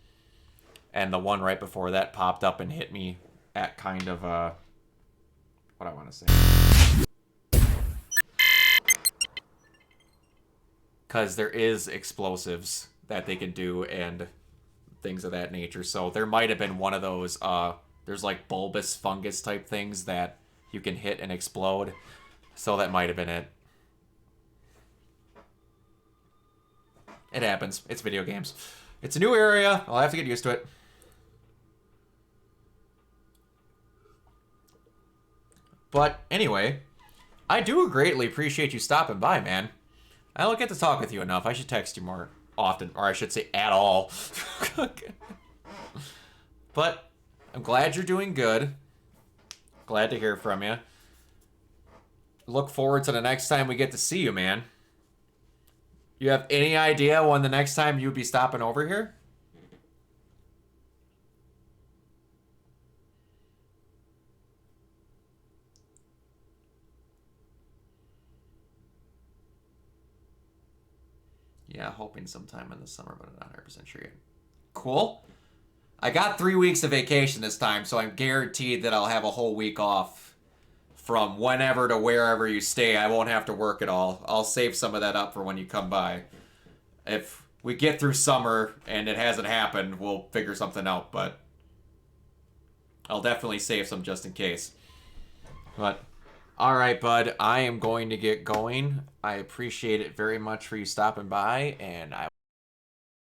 And the one right before that popped up and hit me at kind of, what I want to say. Because there is explosives that they can do and things of that nature. So there might have been one of those, there's like bulbous fungus type things that you can hit and explode. So that might have been it. It happens. It's video games. It's a new area. I'll have to get used to it. But anyway, I do greatly appreciate you stopping by, man. I don't get to talk with you enough. I should text you more often, or I should say at all. But I'm glad you're doing good. Glad to hear from you. Look forward to the next time we get to see you, man. You have any idea when the next time you'd be stopping over here? Yeah, hoping sometime in the summer, but I'm not 100% sure yet. Cool. I got 3 weeks of vacation this time, so I'm guaranteed that I'll have a whole week off from whenever to wherever you stay. I won't have to work at all. I'll save some of that up for when you come by. If we get through summer and it hasn't happened, we'll figure something out, but I'll definitely save some just in case. But, alright, bud, I am going to get going. I appreciate it very much for you stopping by, and I